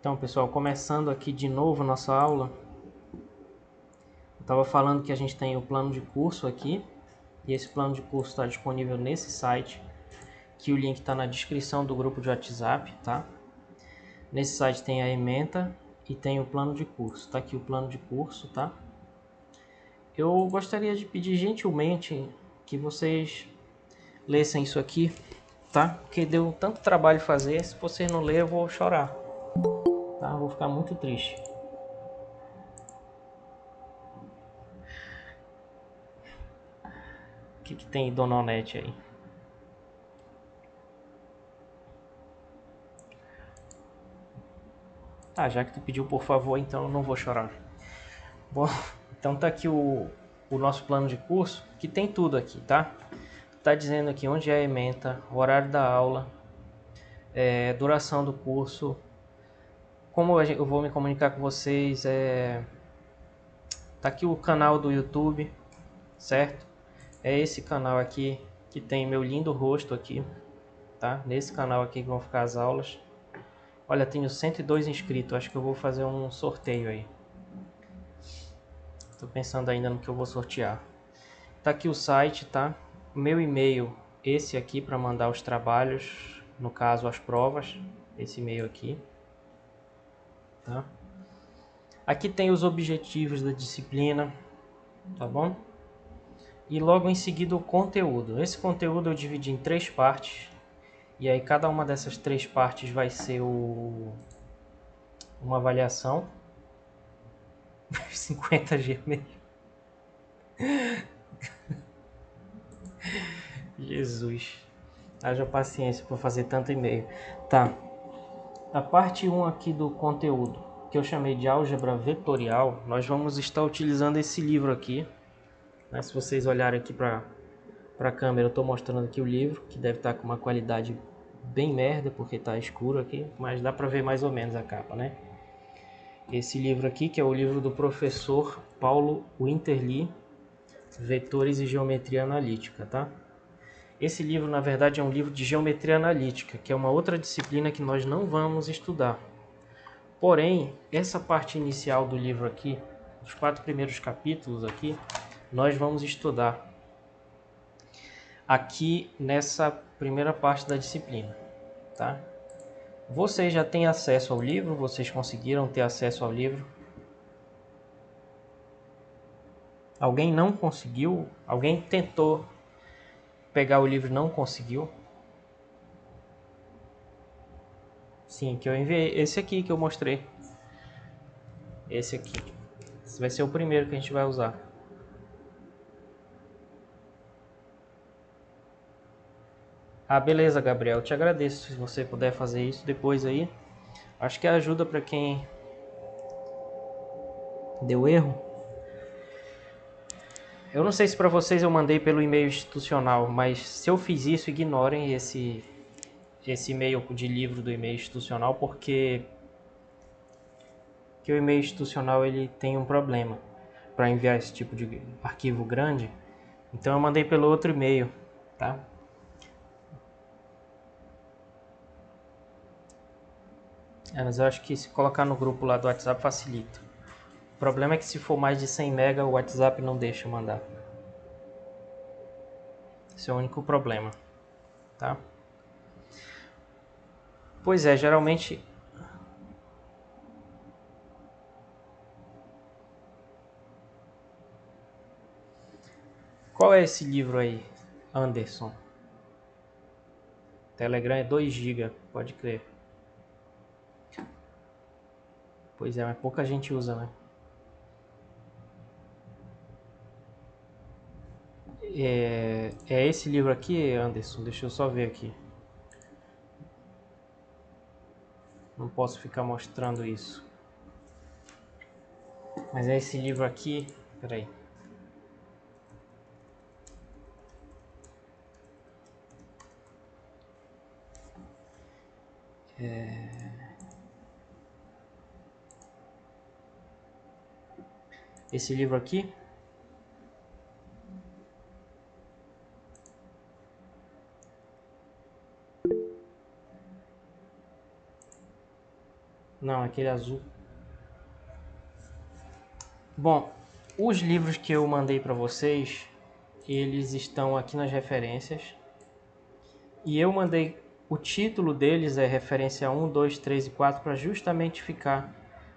Então, pessoal, começando aqui de novo nossa aula, eu estava falando que a gente tem o plano de curso aqui, e esse plano de curso está disponível nesse site, que o link está na descrição do grupo de WhatsApp, tá? Nesse site tem a ementa e tem o plano de curso. Tá aqui o plano de curso, tá? Eu gostaria de pedir gentilmente que vocês lessem isso aqui, tá? Porque deu tanto trabalho fazer, se você não ler eu vou chorar, tá? Eu vou ficar muito triste. O que tem Dona Onete aí? Ah, já que tu pediu por favor, então eu não vou chorar. Bom, então tá aqui o nosso plano de curso, que tem tudo aqui, tá? Tá dizendo aqui onde é a ementa, o horário da aula, duração do curso, como eu vou me comunicar com vocês, tá aqui o canal do YouTube, certo? É esse canal aqui que tem meu lindo rosto aqui, tá? Nesse canal aqui que vão ficar as aulas. Olha, tenho 102 inscritos, acho que eu vou fazer um sorteio aí. Tô pensando ainda no que eu vou sortear. Tá aqui o site, tá? Meu e-mail, esse aqui para mandar os trabalhos, no caso as provas, esse e-mail aqui, tá? Aqui tem os objetivos da disciplina, tá bom? E logo em seguida o conteúdo. Esse conteúdo eu dividi em 3 partes, e aí cada uma dessas 3 partes vai ser uma avaliação. 50 Gmail. Jesus. Haja paciência para fazer tanto e-mail. Tá. A parte 1 aqui do conteúdo, que eu chamei de álgebra vetorial, nós vamos estar utilizando esse livro aqui, né? Se vocês olharem aqui para a câmera, eu estou mostrando aqui o livro, que deve estar com uma qualidade bem merda, porque está escuro aqui, mas dá para ver mais ou menos a capa, né? Esse livro aqui, que é o livro do professor Paulo Winterli, Vetores e Geometria Analítica, tá? Esse livro, na verdade, é um livro de geometria analítica, que é uma outra disciplina que nós não vamos estudar. Porém, essa parte inicial do livro aqui, os 4 primeiros capítulos aqui, nós vamos estudar aqui nessa primeira parte da disciplina, tá? Vocês já têm acesso ao livro? Vocês conseguiram ter acesso ao livro? Alguém não conseguiu? Alguém tentou pegar o livro e não conseguiu? Sim, que eu enviei. Esse aqui que eu mostrei. Esse aqui. Esse vai ser o primeiro que a gente vai usar. Ah, beleza, Gabriel. Eu te agradeço se você puder fazer isso depois aí. Acho que ajuda para quem deu erro. Eu não sei se para vocês eu mandei pelo e-mail institucional, mas se eu fiz isso, ignorem esse e-mail de livro do e-mail institucional, porque o e-mail institucional ele tem um problema para enviar esse tipo de arquivo grande. Então eu mandei pelo outro e-mail, tá? Mas eu acho que se colocar no grupo lá do WhatsApp facilita. O problema é que se for mais de 100 MB, o WhatsApp não deixa mandar. Esse é o único problema, tá? Pois é, geralmente... Qual é esse livro aí, Anderson? Telegram é 2 GB, pode crer. Pois é, mas pouca gente usa, né? É esse livro aqui, Anderson? Deixa eu só ver aqui. Não posso ficar mostrando isso. Mas é esse livro aqui. Peraí. Esse livro aqui. Não, aquele azul. Bom, os livros que eu mandei para vocês, eles estão aqui nas referências. E eu mandei, o título deles é referência 1, 2, 3 e 4 para justamente ficar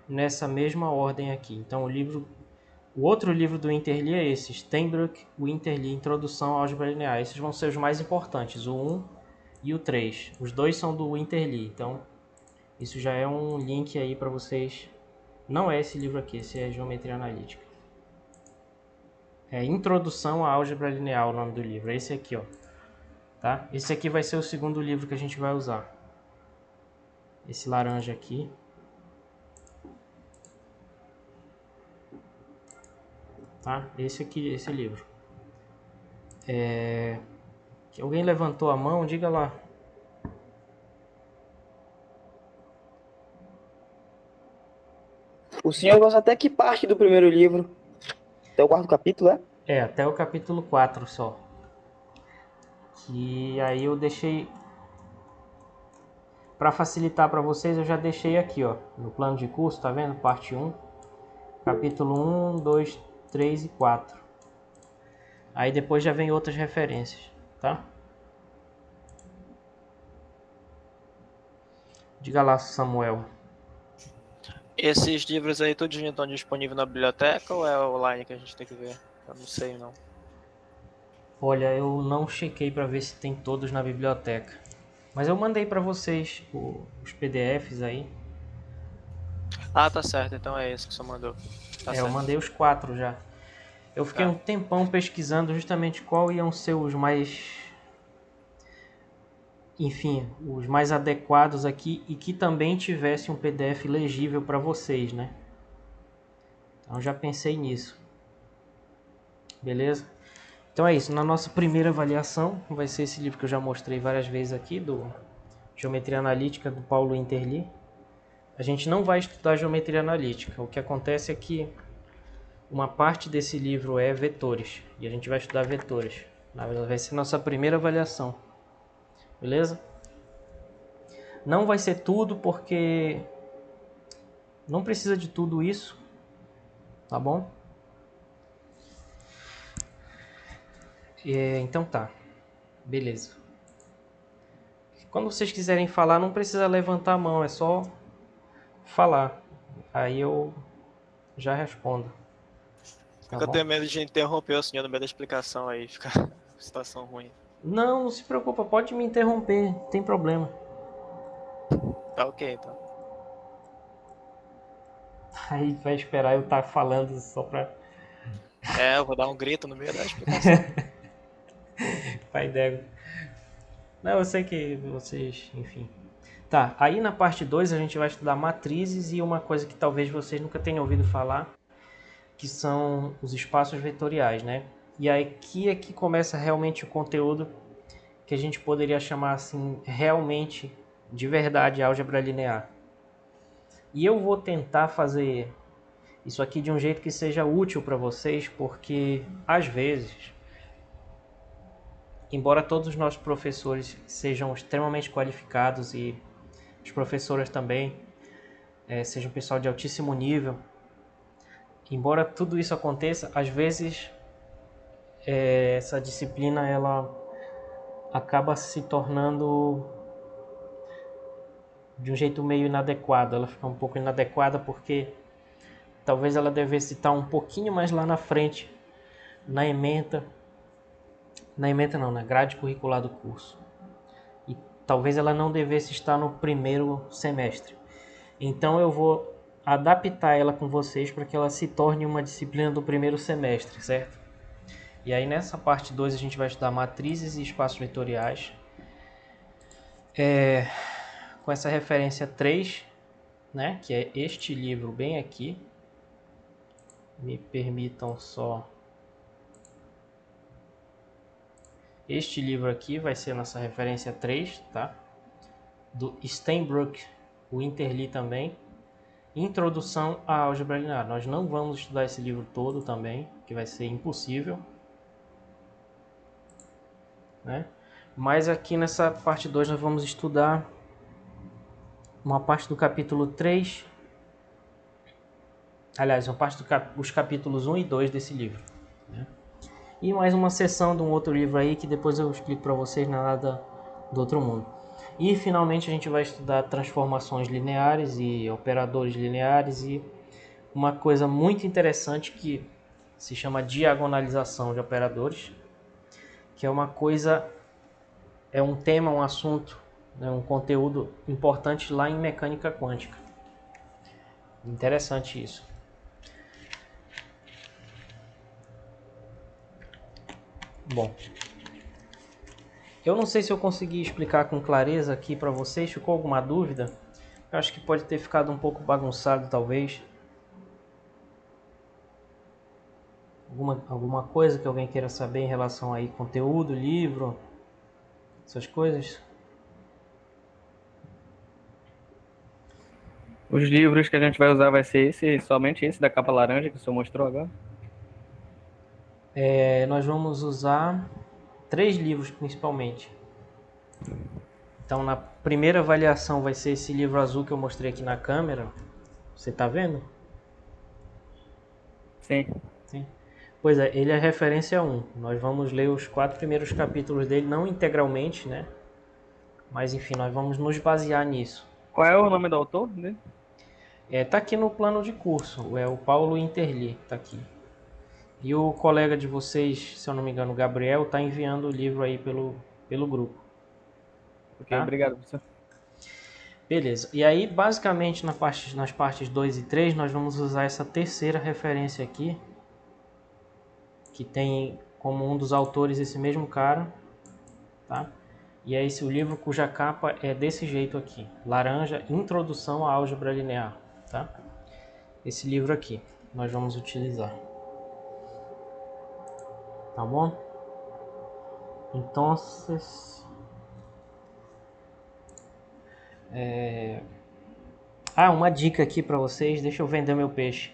nessa mesma ordem aqui. Então o outro livro do Interli é esse, Steinbrück, o Interli, Introdução à Álgebra Linear. Esses vão ser os mais importantes, o 1 e o 3. Os dois são do Interli, então isso já é um link aí para vocês. Não é esse livro aqui, esse é Geometria Analítica. É Introdução à Álgebra Linear o nome do livro, é esse aqui, ó. Tá? Esse aqui vai ser o segundo livro que a gente vai usar. Esse laranja aqui. Tá? Esse aqui, esse livro. Que alguém levantou a mão, diga lá. O senhor gosta até que parte do primeiro livro? Até o quarto capítulo, é? É, até o capítulo 4 só. Que aí eu deixei... Para facilitar para vocês, eu já deixei aqui, ó. No plano de curso, tá vendo? Parte 1. Capítulo 1, 2, 3 e 4. Aí depois já vem outras referências, tá? Diga lá, Samuel. Esses livros aí todos estão disponíveis na biblioteca ou é online que a gente tem que ver? Eu não sei não. Olha, eu não chequei para ver se tem todos na biblioteca. Mas eu mandei para vocês os PDFs aí. Ah, tá certo, então é esse que você mandou. Tá Eu certo. mandei os 4 já. Eu fiquei Tá. um tempão pesquisando justamente qual iam ser os mais... Enfim, os mais adequados aqui e que também tivesse um PDF legível para vocês, né? Então já pensei nisso. Beleza? Então é isso. Na nossa primeira avaliação, vai ser esse livro que eu já mostrei várias vezes aqui, do Geometria Analítica, do Paulo Interli. A gente não vai estudar geometria analítica. O que acontece é que uma parte desse livro é vetores. E a gente vai estudar vetores. Vai ser nossa primeira avaliação. Beleza? Não vai ser tudo porque não precisa de tudo isso. Tá bom? Então tá. Beleza. Quando vocês quiserem falar, não precisa levantar a mão. É só falar. Aí eu já respondo. É Tá que eu tenho bom? medo de interromper o senhor no meio da explicação aí, ficar situação ruim. Não, não se preocupa. Pode me interromper. Não tem problema. Tá ok, então. Aí vai esperar eu estar falando só pra... É, eu vou dar um grito no meio da explicação. Pai d'égua. Não, eu sei que vocês, enfim. Tá, aí na parte 2 a gente vai estudar matrizes e uma coisa que talvez vocês nunca tenham ouvido falar, que são os espaços vetoriais, né? E aí aqui é que começa realmente o conteúdo que a gente poderia chamar assim, realmente, de verdade, álgebra linear. E eu vou tentar fazer isso aqui de um jeito que seja útil para vocês, porque às vezes, embora todos os nossos professores sejam extremamente qualificados e as professoras também sejam pessoal de altíssimo nível, embora tudo isso aconteça, às vezes essa disciplina ela acaba se tornando de um jeito meio inadequado. Ela fica um pouco inadequada porque talvez ela devesse estar um pouquinho mais lá na frente, na ementa não, na grade curricular do curso. E talvez ela não devesse estar no primeiro semestre. Então eu vou adaptar ela com vocês para que ela se torne uma disciplina do primeiro semestre, certo? E aí nessa parte 2 a gente vai estudar matrizes e espaços vetoriais. Com essa referência 3, né, que é este livro bem aqui. Me permitam só... Este livro aqui vai ser nossa referência 3, tá? Do Steinbrück, o Interli também. Introdução à álgebra linear. Nós não vamos estudar esse livro todo também, que vai ser impossível, né? Mas aqui nessa parte 2 nós vamos estudar uma parte do capítulo 3. Aliás, uma parte dos capítulos 1 e 2 desse livro. Né? E mais uma seção de um outro livro aí que depois eu explico para vocês, não é nada do outro mundo. E finalmente a gente vai estudar transformações lineares e operadores lineares e uma coisa muito interessante que se chama diagonalização de operadores, que é uma coisa, é um tema, um assunto, né, um conteúdo importante lá em mecânica quântica. Interessante isso. Bom, eu não sei se eu consegui explicar com clareza aqui para vocês. Ficou alguma dúvida? Eu acho que pode ter ficado um pouco bagunçado, talvez. Alguma coisa que alguém queira saber em relação aí conteúdo, livro, essas coisas? Os livros que a gente vai usar vai ser esse, somente esse da capa laranja que o senhor mostrou agora? Nós vamos usar 3 livros principalmente. Então, na primeira avaliação vai ser esse livro azul que eu mostrei aqui na câmera. Você está vendo? Sim. Sim. Pois é, ele é referência 1. Nós vamos ler os 4 primeiros capítulos dele, não integralmente, né? Mas enfim, nós vamos nos basear nisso. Qual é o nome do autor dele? Tá aqui no plano de curso, é o Paulo Interli, tá aqui. E o colega de vocês, se eu não me engano, o Gabriel, tá enviando o livro aí pelo grupo. Ok, Tá? obrigado, professor. Beleza. E aí, basicamente, nas partes 2 e 3, nós vamos usar essa terceira referência aqui, que tem como um dos autores esse mesmo cara, tá? E é esse o livro cuja capa é desse jeito aqui, laranja, Introdução à Álgebra Linear, tá? Esse livro aqui nós vamos utilizar, tá bom? Então, uma dica aqui para vocês, deixa eu vender meu peixe.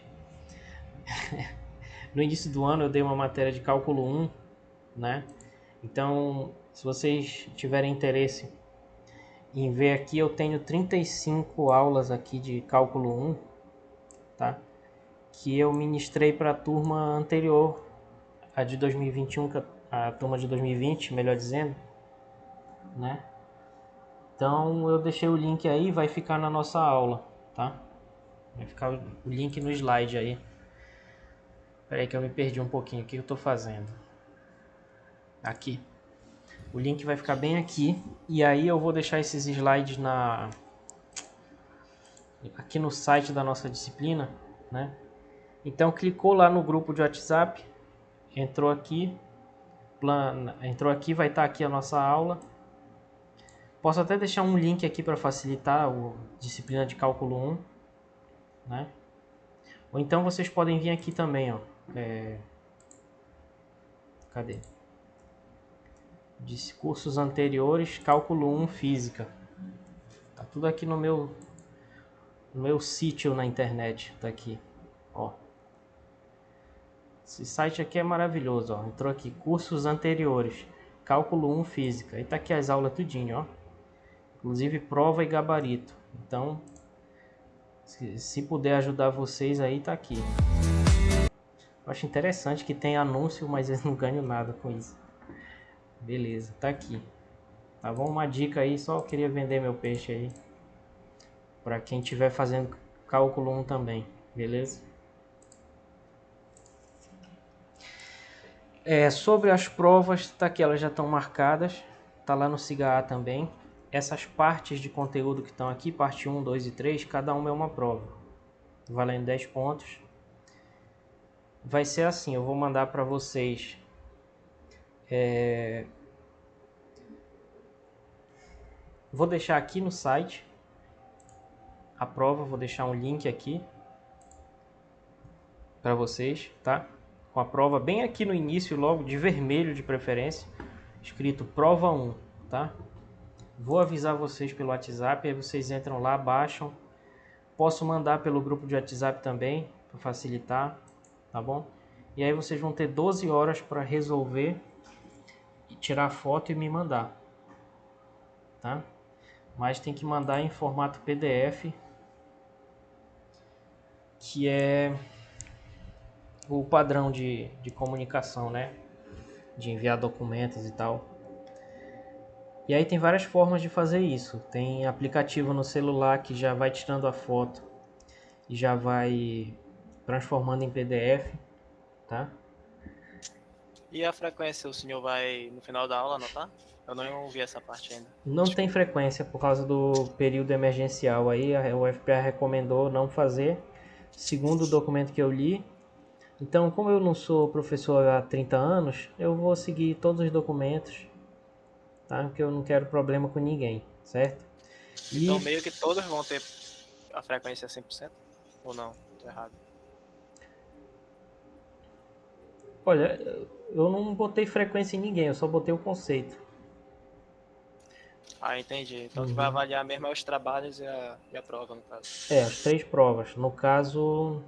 No início do ano eu dei uma matéria de cálculo 1, né? Então, se vocês tiverem interesse em ver aqui, eu tenho 35 aulas aqui de cálculo 1, tá? Que eu ministrei para a turma anterior, a de 2021, a turma de 2020, melhor dizendo, né? Então eu deixei o link aí, vai ficar na nossa aula, tá? Vai ficar o link no slide aí. Espera aí que eu me perdi um pouquinho, o que eu estou fazendo? Aqui. O link vai ficar bem aqui, e aí eu vou deixar esses slides aqui no site da nossa disciplina, né? Então clicou lá no grupo de WhatsApp, entrou aqui, vai estar aqui a nossa aula. Posso até deixar um link aqui para facilitar a disciplina de cálculo 1, né? Ou então vocês podem vir aqui também, ó. Cadê? De cursos anteriores, cálculo 1, física. Tá tudo aqui no meu sítio na internet, tá aqui, ó. Esse site aqui é maravilhoso, ó. Entrou aqui, cursos anteriores, cálculo 1, física. Aí tá aqui as aulas tudinho, ó. Inclusive prova e gabarito. Então, se puder ajudar vocês aí, tá aqui. Eu acho interessante que tem anúncio, mas eu não ganho nada com isso. Beleza, tá aqui. Tá bom? Uma dica aí, só queria vender meu peixe aí. Pra quem estiver fazendo cálculo 1 também, beleza? Sobre as provas, tá aqui, elas já estão marcadas. Tá lá no SIGA também. Essas partes de conteúdo que estão aqui, parte 1, 2 e 3, cada uma é uma prova. Valendo 10 pontos. Vai ser assim, eu vou mandar para vocês vou deixar aqui no site a prova, vou deixar um link aqui para vocês, tá? Com a prova bem aqui no início, logo de vermelho de preferência, escrito prova 1, tá? Vou avisar vocês pelo WhatsApp, aí vocês entram lá, baixam. Posso mandar pelo grupo de WhatsApp também, para facilitar, tá bom? E aí vocês vão ter 12 horas para resolver, e tirar foto e me mandar, tá? mas tem que mandar em formato PDF, que é o padrão de comunicação, né? De enviar documentos e tal. E aí tem várias formas de fazer isso. Tem aplicativo no celular que já vai tirando a foto e já vai transformando em PDF, tá? E a frequência, o senhor vai no final da aula anotar? Eu não ouvi essa parte ainda. Não tem Desculpa. frequência por causa do período emergencial aí, o FPA recomendou não fazer, segundo o documento que eu li. Então, como eu não sou professor há 30 anos, eu vou seguir todos os documentos, tá? Porque eu não quero problema com ninguém, certo? Então E, meio que todos vão ter a frequência 100%? Ou não? Tô errado. olha, eu não botei frequência em ninguém, eu só botei o conceito. Ah, entendi. Então o que vai Uhum. avaliar mesmo é os trabalhos e a prova, no caso. É, as 3 provas. No caso,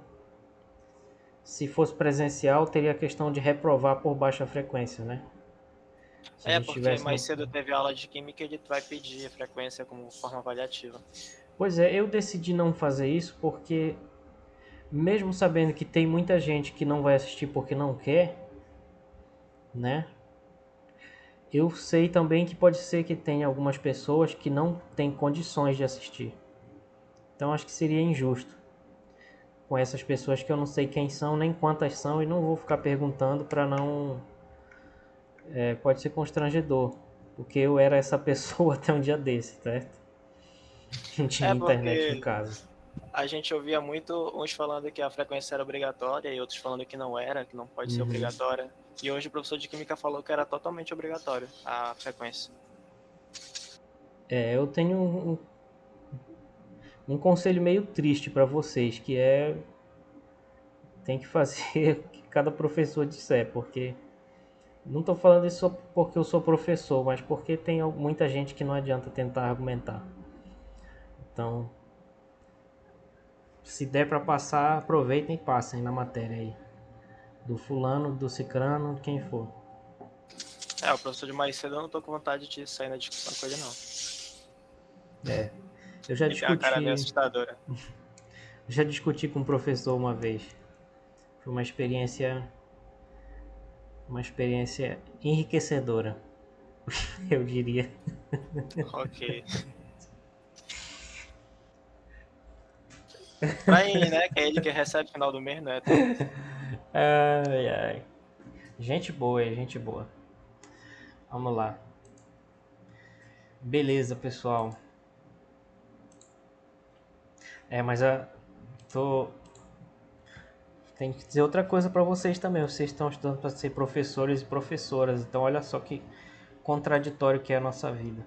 se fosse presencial, teria a questão de reprovar por baixa frequência, né? Se a É, gente porque tivesse mais no... cedo teve aula de química e ele vai pedir a frequência como forma avaliativa. Pois é, eu decidi não fazer isso porque, mesmo sabendo que tem muita gente que não vai assistir porque não quer, né? Eu sei também que pode ser que tenha algumas pessoas que não têm condições de assistir. Então acho que seria injusto com essas pessoas que eu não sei quem são nem quantas são e não vou ficar perguntando para não... pode ser constrangedor, porque eu era essa pessoa até um dia desse, certo? Não tinha É internet em porque casa. a gente ouvia muito uns falando que a frequência era obrigatória e outros falando que não era, que não pode ser Uhum. obrigatória. E hoje o professor de química falou que era totalmente obrigatório a frequência. Eu tenho um conselho meio triste para vocês, que é tem que fazer o que cada professor disser, porque não estou falando isso só porque eu sou professor, mas porque tem muita gente que não adianta tentar argumentar. Então, se der para passar, aproveitem e passem na matéria aí. Do fulano, do cicrano, de quem for. É, o professor de mais cedo eu não tô com vontade de sair na discussão com ele, não. Eu já Ele tem uma cara meio discuti, assustadora. já discuti com um professor uma vez. Foi uma experiência enriquecedora, eu diria. Ok. Vai, né? Que é ele que recebe no final do mês, não é tu? Ai, ai. Gente boa, gente boa. Vamos lá. Beleza, pessoal. Mas tô tem que dizer outra coisa para vocês também. Vocês estão estudando para ser professores e professoras, então olha só que contraditório que é a nossa vida.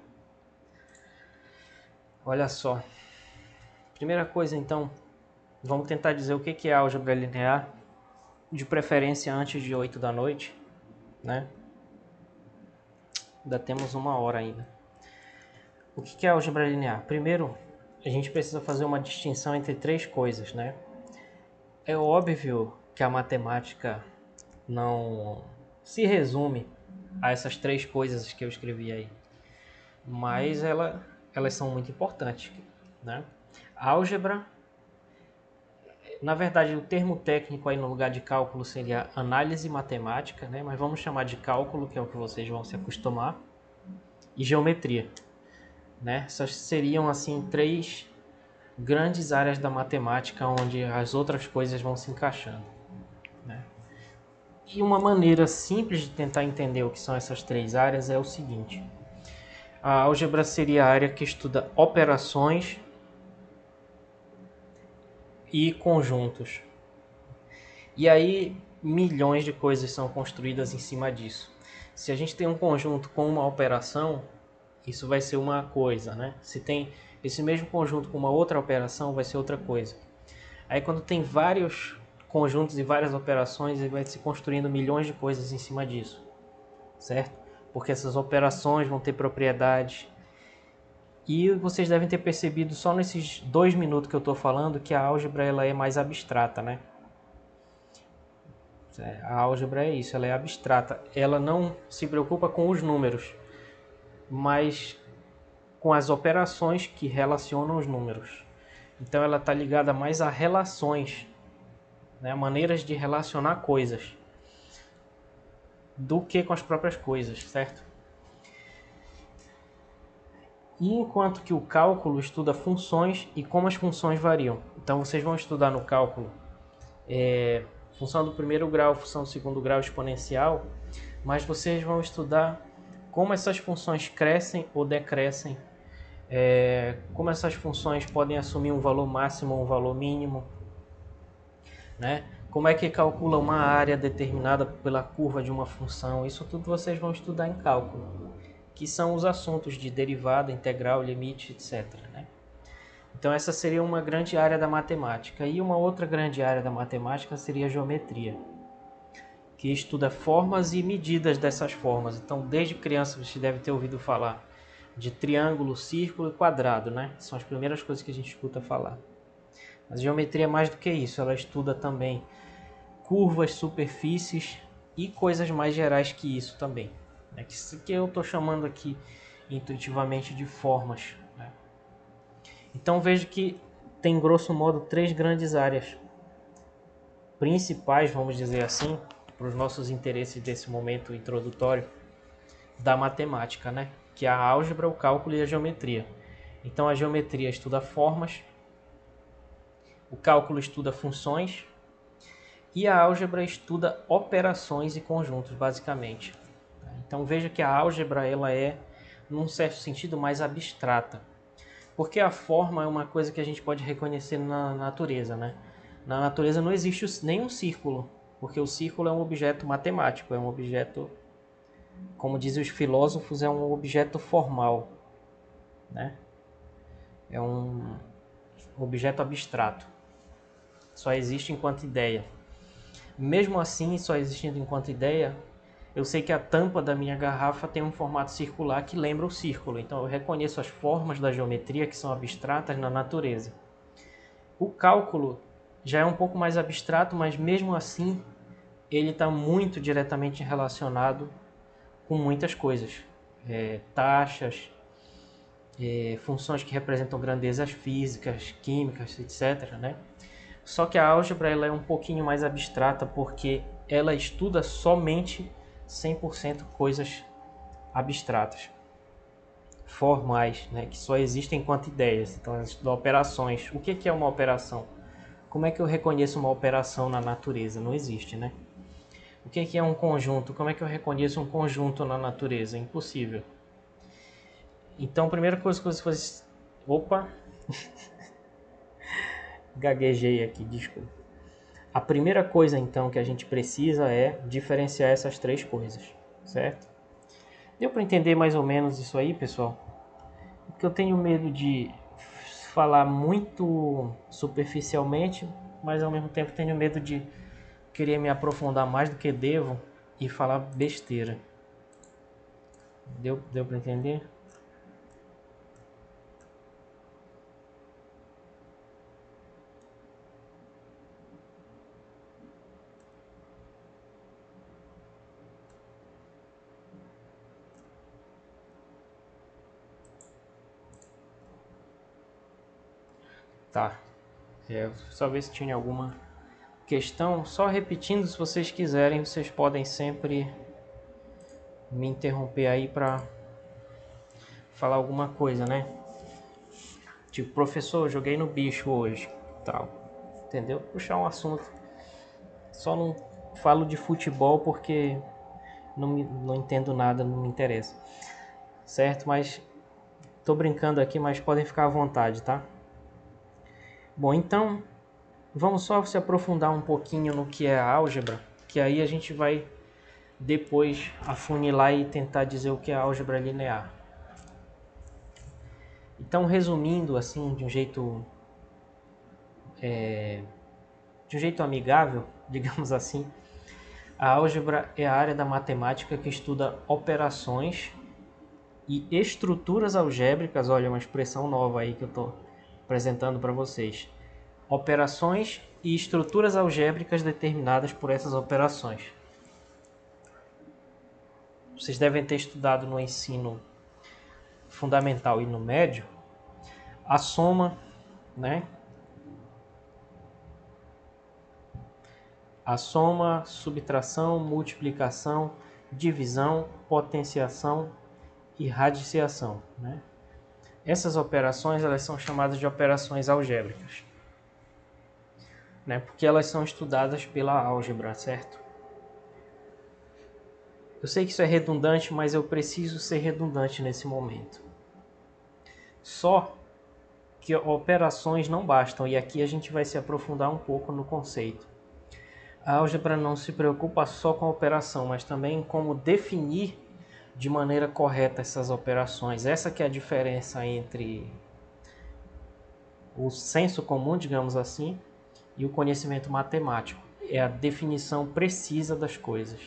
Olha só. Primeira coisa, então, vamos tentar dizer o que é álgebra linear, de preferência antes de 8 da noite, né? Ainda temos 1 hora ainda. O que é álgebra linear? Primeiro, a gente precisa fazer uma distinção entre 3 coisas, né? É óbvio que a matemática não se resume a essas 3 coisas que eu escrevi aí, mas elas são muito importantes, né? A álgebra, na verdade, o termo técnico aí no lugar de cálculo seria análise matemática, né? Mas vamos chamar de cálculo, que é o que vocês vão se acostumar, e geometria, né? Essas seriam assim 3 grandes áreas da matemática onde as outras coisas vão se encaixando, né? E uma maneira simples de tentar entender o que são essas 3 áreas é o seguinte: a álgebra seria a área que estuda operações e conjuntos. E aí milhões de coisas são construídas em cima disso. Se a gente tem um conjunto com uma operação, isso vai ser uma coisa, né? Se tem esse mesmo conjunto com uma outra operação, vai ser outra coisa. Aí quando tem vários conjuntos e várias operações, ele vai se construindo milhões de coisas em cima disso, certo? Porque essas operações vão ter propriedades. E vocês devem ter percebido só nesses 2 minutos que eu estou falando que a álgebra ela é mais abstrata, né? A álgebra é isso, ela é abstrata. Ela não se preocupa com os números, mas com as operações que relacionam os números. Então ela está ligada mais a relações, né, maneiras de relacionar coisas, do que com as próprias coisas, certo? E enquanto que o cálculo estuda funções e como as funções variam. Então vocês vão estudar no cálculo função do primeiro grau, função do segundo grau exponencial, mas vocês vão estudar como essas funções crescem ou decrescem, como essas funções podem assumir um valor máximo ou um valor mínimo, né? Como é que calcula uma área determinada pela curva de uma função. Isso tudo vocês vão estudar em cálculo, que são os assuntos de derivada, integral, limite, etc., né? Então essa seria uma grande área da matemática. E uma outra grande área da matemática seria a geometria, que estuda formas e medidas dessas formas. Então desde criança você deve ter ouvido falar de triângulo, círculo e quadrado, né? São as primeiras coisas que a gente escuta falar. Mas a geometria é mais do que isso, ela estuda também curvas, superfícies e coisas mais gerais que isso também, né? Que eu estou chamando aqui intuitivamente de formas, né? Então vejo que tem grosso modo 3 grandes áreas principais, vamos dizer assim, para os nossos interesses desse momento introdutório da matemática, né? Que é a álgebra, o cálculo e a geometria. Então a geometria estuda formas, o cálculo estuda funções e a álgebra estuda operações e conjuntos, basicamente. Então veja que a álgebra ela é, num certo sentido, mais abstrata. Porque a forma é uma coisa que a gente pode reconhecer na natureza, né? Na natureza não existe nenhum círculo, porque o círculo é um objeto matemático, é um objeto, como dizem os filósofos, é um objeto formal, né? É um objeto abstrato. Só existe enquanto ideia. Mesmo assim, só existindo enquanto ideia, eu sei que a tampa da minha garrafa tem um formato circular que lembra o círculo. Então eu reconheço as formas da geometria que são abstratas na natureza. O cálculo já é um pouco mais abstrato, mas mesmo assim ele está muito diretamente relacionado com muitas coisas. Taxas, funções que representam grandezas físicas, químicas, etc., né? Só que a álgebra ela é um pouquinho mais abstrata porque ela estuda somente 100% coisas abstratas, formais, né, que só existem enquanto ideias. Então ela estuda operações. O que é uma operação? Como é que eu reconheço uma operação na natureza? Não existe, né? O que é um conjunto? Como é que eu reconheço um conjunto na natureza? Impossível. Então a primeira coisa que vocês... Opa! Gaguejei aqui, desculpa. A primeira coisa, então, que a gente precisa é diferenciar essas 3 coisas, certo? Deu para entender mais ou menos isso aí, pessoal? Porque eu tenho medo de falar muito superficialmente, mas ao mesmo tempo tenho medo de querer me aprofundar mais do que devo e falar besteira. Deu para entender? Tá. Só ver se tinha alguma questão. Só repetindo, se vocês quiserem, vocês podem sempre me interromper aí para falar alguma coisa, né? Tipo, professor, joguei no bicho hoje, tal. Entendeu? Puxar um assunto. Só não falo de futebol porque não entendo nada, não me interessa. Certo? Mas tô brincando aqui, mas podem ficar à vontade, tá? Bom, então vamos só se aprofundar um pouquinho no que é a álgebra, que aí a gente vai depois afunilar e tentar dizer o que é a álgebra linear. Então, resumindo assim, de um jeito amigável, digamos assim, a álgebra é a área da matemática que estuda operações e estruturas algébricas. Olha, uma expressão nova aí que eu estou apresentando para vocês. Operações e estruturas algébricas determinadas por essas operações. Vocês devem ter estudado no ensino fundamental e no médio, a soma, né? A soma, subtração, multiplicação, divisão, potenciação e radiciação, né? Essas operações, elas são chamadas de operações algébricas, né? Porque elas são estudadas pela álgebra, certo? Eu sei que isso é redundante, mas eu preciso ser redundante nesse momento. Só que operações não bastam, e aqui a gente vai se aprofundar um pouco no conceito. A álgebra não se preocupa só com a operação, mas também em como definir de maneira correta essas operações. Essa que é a diferença entre o senso comum, digamos assim, e o conhecimento matemático. É a definição precisa das coisas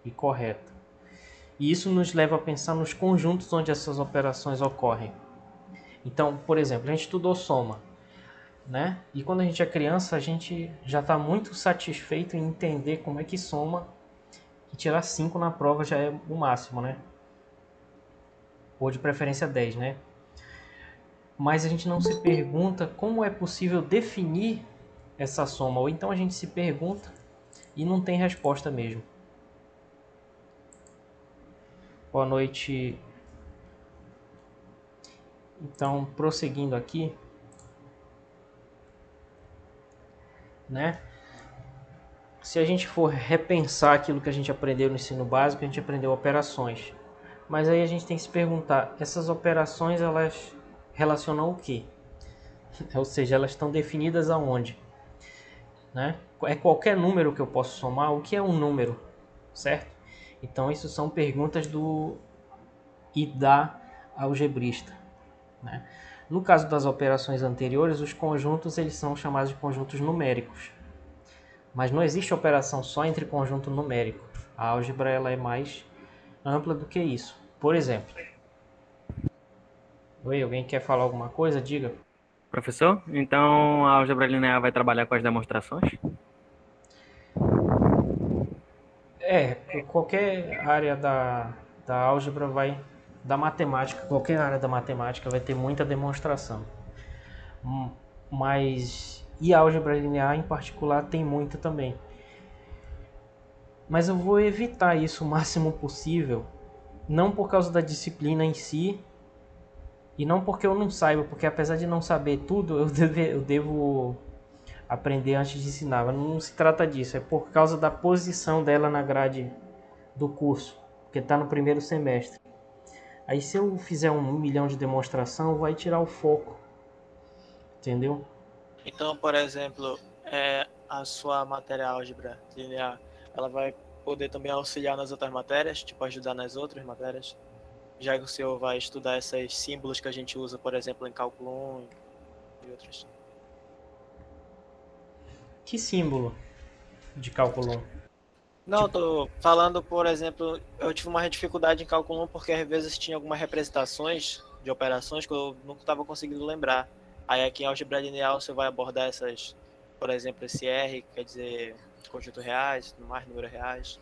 e correta. E isso nos leva a pensar nos conjuntos onde essas operações ocorrem. Então, por exemplo, a gente estudou soma, né? E quando a gente é criança, a gente já está muito satisfeito em entender como é que soma, e tirar 5 na prova já é o máximo, né? Ou de preferência 10, né? Mas a gente não se pergunta como é possível definir essa soma, ou então a gente se pergunta e não tem resposta mesmo. Boa noite. Então, prosseguindo aqui, né? Se a gente for repensar aquilo que a gente aprendeu no ensino básico, a gente aprendeu operações. Mas aí a gente tem que se perguntar, essas operações elas relacionam o quê? Ou seja, elas estão definidas aonde? Né? É qualquer número que eu posso somar? O que é um número? Certo? Então isso são perguntas do e da algebrista, né? No caso das operações anteriores, os conjuntos eles são chamados de conjuntos numéricos. Mas não existe operação só entre conjunto numérico. A álgebra ela é mais ampla do que isso. Por exemplo, oi, alguém quer falar alguma coisa? Diga. Professor, então a álgebra linear vai trabalhar com as demonstrações? Qualquer área da álgebra vai, da matemática, qualquer área da matemática vai ter muita demonstração. Mas, e a álgebra linear em particular tem muita também. Mas eu vou evitar isso o máximo possível, não por causa da disciplina em si, e não porque eu não saiba, porque apesar de não saber tudo, eu devo aprender antes de ensinar. Mas não se trata disso, é por causa da posição dela na grade do curso, porque está no primeiro semestre. Aí se eu fizer 1 milhão de demonstração, vai tirar o foco, entendeu? Então, por exemplo, a sua matéria álgebra linear, ela vai poder também auxiliar nas outras matérias, tipo ajudar nas outras matérias, já que o senhor vai estudar esses símbolos que a gente usa, por exemplo, em cálculo 1 e outros. Que símbolo de cálculo 1? Não, Tipo, tô falando, por exemplo, eu tive uma dificuldade em cálculo 1 porque às vezes tinha algumas representações de operações que eu não estava conseguindo lembrar. Aí aqui em álgebra linear você vai abordar essas, por exemplo, esse R, que quer dizer conjunto reais, mais números reais.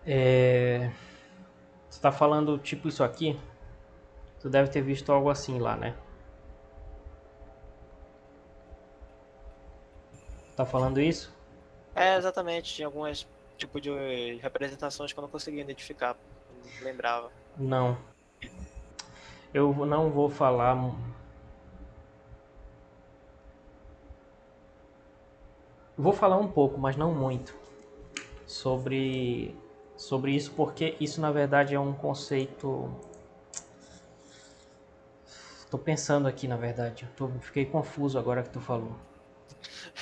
você está falando tipo isso aqui? Tu deve ter visto algo assim lá, né? Tá falando isso? Exatamente, tinha algumas tipo de representações que eu não conseguia identificar, não lembrava. Não. Eu não vou falar. Vou falar um pouco, mas não muito, sobre, sobre isso, porque isso na verdade é um conceito. Tô pensando aqui, na verdade. Fiquei confuso agora que tu falou.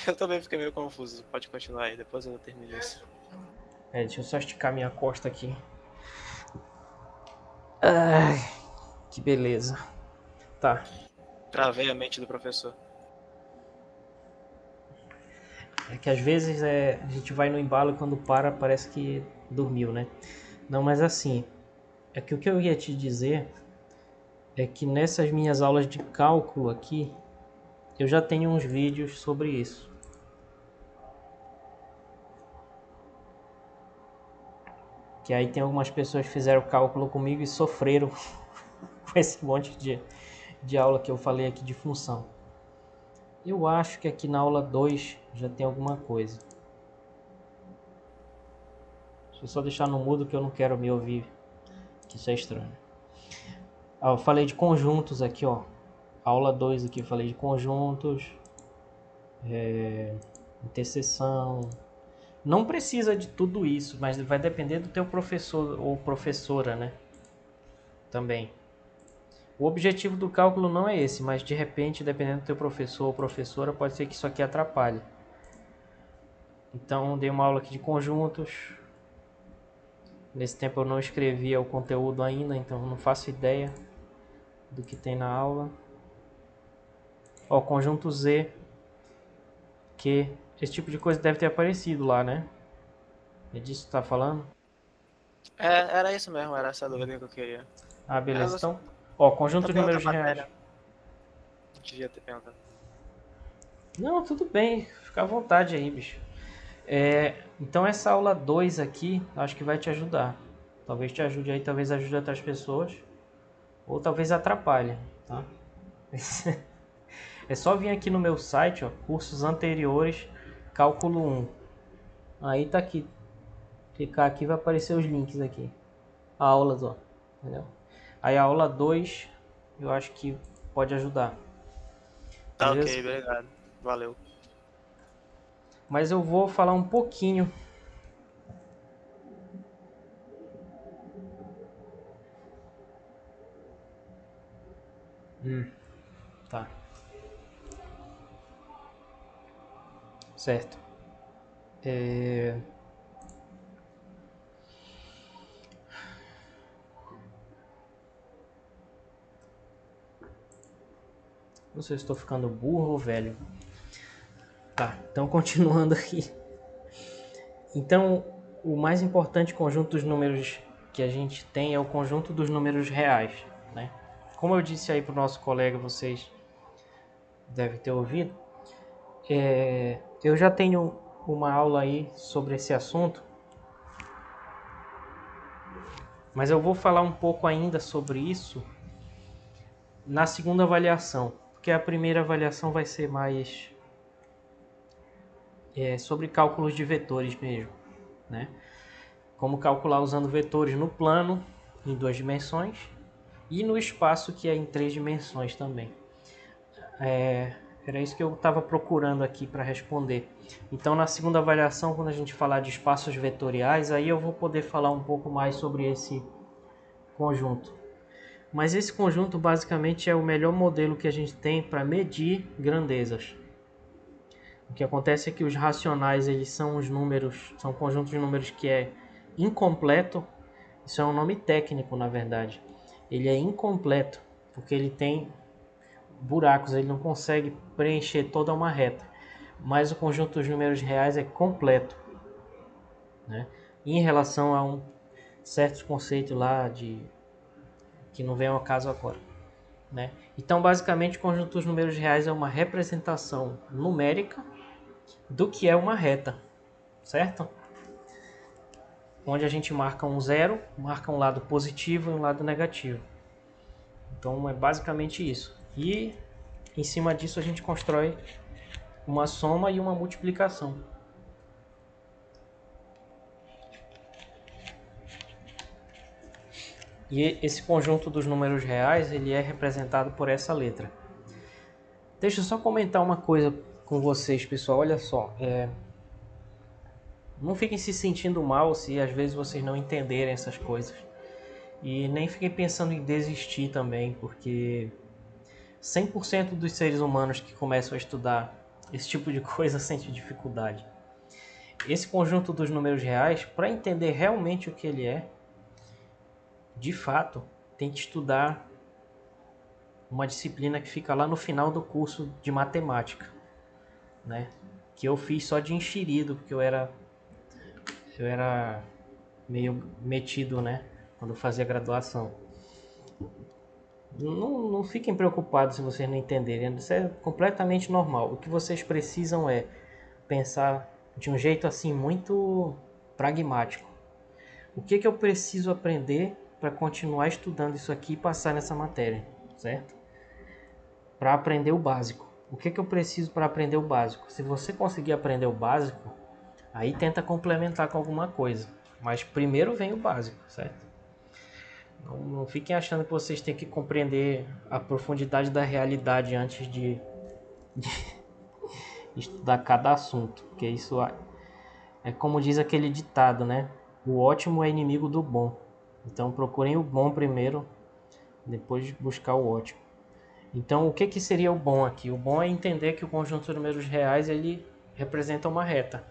Eu também fiquei meio confuso, pode continuar aí, depois eu termino isso. Deixa eu só esticar minha costa aqui. Ai, que beleza. Tá. Travei a mente do professor. É que às vezes a gente vai no embalo e quando para parece que dormiu, né? Não, mas assim, é que o que eu ia te dizer é que nessas minhas aulas de cálculo aqui, eu já tenho uns vídeos sobre isso. Que aí tem algumas pessoas que fizeram cálculo comigo e sofreram com esse monte de aula que eu falei aqui de função. Eu acho que aqui na aula 2 já tem alguma coisa. Deixa eu só deixar no mudo que eu não quero me ouvir, que isso é estranho. Eu falei de conjuntos aqui, ó. Aula 2 aqui, eu falei de conjuntos, interseção. Não precisa de tudo isso, mas vai depender do teu professor ou professora, né? Também. O objetivo do cálculo não é esse, mas de repente, dependendo do teu professor ou professora, pode ser que isso aqui atrapalhe. Então, dei uma aula aqui de conjuntos. Nesse tempo eu não escrevia o conteúdo ainda, então não faço ideia do que tem na aula. Ó, conjunto Z, que esse tipo de coisa deve ter aparecido lá, né? É disso que tu tá falando? Era isso mesmo, era essa dúvida que eu queria. Ah, beleza. você Então, ó, conjunto de também outra números reais. matéria. Devia ter perguntado. Não, tudo bem. Fica à vontade aí, bicho. Então essa aula 2 aqui, acho que vai te ajudar. Talvez te ajude aí, talvez ajude outras pessoas. Ou talvez atrapalhe, tá? É só vir aqui no meu site, ó, cursos anteriores, cálculo 1. Aí tá aqui. Clicar aqui vai aparecer os links aqui. Aulas, ó. Entendeu? Aí a aula 2, eu acho que pode ajudar. Tá, Beleza? ok, obrigado. Valeu. Mas eu vou falar um pouquinho. Tá. Certo. Não sei se estou ficando burro ou velho. Tá, então continuando aqui. Então, o mais importante conjunto dos números que a gente tem é o conjunto dos números reais, né? Como eu disse aí para o nosso colega, vocês devem ter ouvido, eu já tenho uma aula aí sobre esse assunto, mas eu vou falar um pouco ainda sobre isso na segunda avaliação, porque a primeira avaliação vai ser mais sobre cálculos de vetores mesmo, né? Como calcular usando vetores no plano, em 2 dimensões, e no espaço, que é em 3 dimensões também. Era isso que eu estava procurando aqui para responder. Então, na segunda avaliação, quando a gente falar de espaços vetoriais, aí eu vou poder falar um pouco mais sobre esse conjunto. Mas esse conjunto basicamente é o melhor modelo que a gente tem para medir grandezas. O que acontece é que os racionais, eles são os números, são conjuntos de números que é incompleto. Isso é um nome técnico, na verdade. Ele é incompleto, porque ele tem buracos, ele não consegue preencher toda uma reta. Mas o conjunto dos números reais é completo, né? Em relação a um certo conceito lá de que não vem ao caso agora, né? Então, basicamente, o conjunto dos números reais é uma representação numérica do que é uma reta, certo? Onde a gente marca um zero, marca um lado positivo e um lado negativo. Então é basicamente isso. E em cima disso a gente constrói uma soma e uma multiplicação. E esse conjunto dos números reais, ele é representado por essa letra. Deixa eu só comentar uma coisa com vocês, pessoal. Olha só, não fiquem se sentindo mal se às vezes vocês não entenderem essas coisas. E nem fiquem pensando em desistir também, porque 100% dos seres humanos que começam a estudar esse tipo de coisa sentem dificuldade. Esse conjunto dos números reais, para entender realmente o que ele é, de fato, tem que estudar uma disciplina que fica lá no final do curso de matemática, né? Que eu fiz só de enxerido, porque eu era meio metido, né? Quando eu fazia graduação. Não fiquem preocupados se vocês não entenderem, isso é completamente normal. O que vocês precisam é pensar de um jeito assim muito pragmático. o que eu preciso aprender para continuar estudando isso aqui e passar nessa matéria, certo? Para aprender o básico. O que eu preciso para aprender o básico? Se você conseguir aprender o básico, aí tenta complementar com alguma coisa. Mas primeiro vem o básico, certo? Não fiquem achando que vocês têm que compreender a profundidade da realidade antes de estudar cada assunto. Porque isso é como diz aquele ditado, né? O ótimo é inimigo do bom. Então procurem o bom primeiro, depois buscar o ótimo. Então o que seria o bom aqui? O bom é entender que o conjunto de números reais ele representa uma reta.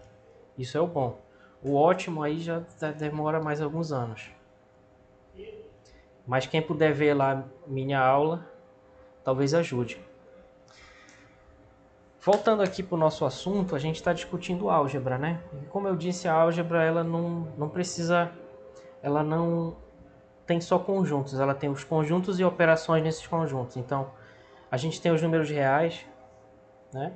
Isso é o bom. O ótimo aí já demora mais alguns anos. Mas quem puder ver lá minha aula, talvez ajude. Voltando aqui para o nosso assunto, a gente está discutindo álgebra, né? E como eu disse, a álgebra ela não precisa, ela não tem só conjuntos, ela tem os conjuntos e operações nesses conjuntos. Então, a gente tem os números reais, né?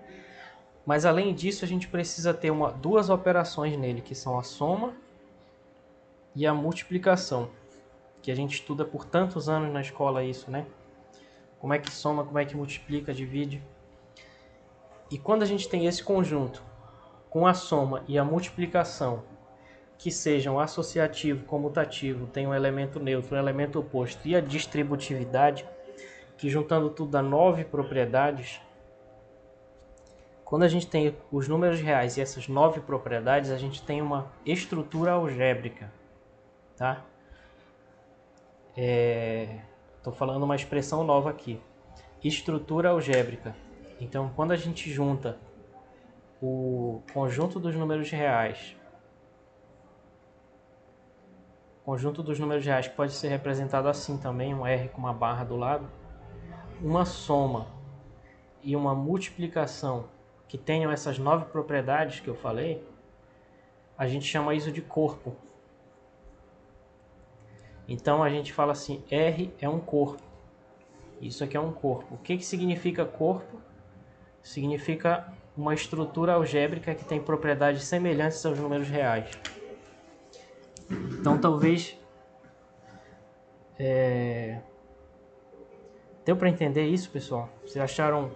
Mas além disso, a gente precisa ter duas operações nele, que são a soma e a multiplicação, que a gente estuda por tantos anos na escola isso, né? Como é que soma, como é que multiplica, divide. E quando a gente tem esse conjunto com a soma e a multiplicação, que sejam associativo, comutativo, tem um elemento neutro, um elemento oposto e a distributividade, que juntando tudo dá 9 propriedades. Quando a gente tem os números reais e essas 9 propriedades, a gente tem uma estrutura algébrica, tá? Estou falando uma expressão nova aqui. Estrutura algébrica. Então, quando a gente junta o conjunto dos números reais, que pode ser representado assim também, um R com uma barra do lado, uma soma e uma multiplicação que tenham essas 9 propriedades que eu falei, a gente chama isso de corpo. Então a gente fala assim, R é um corpo. Isso aqui é um corpo. O que significa corpo? Significa uma estrutura algébrica que tem propriedades semelhantes aos números reais. Então talvez deu para entender isso, pessoal? Vocês acharam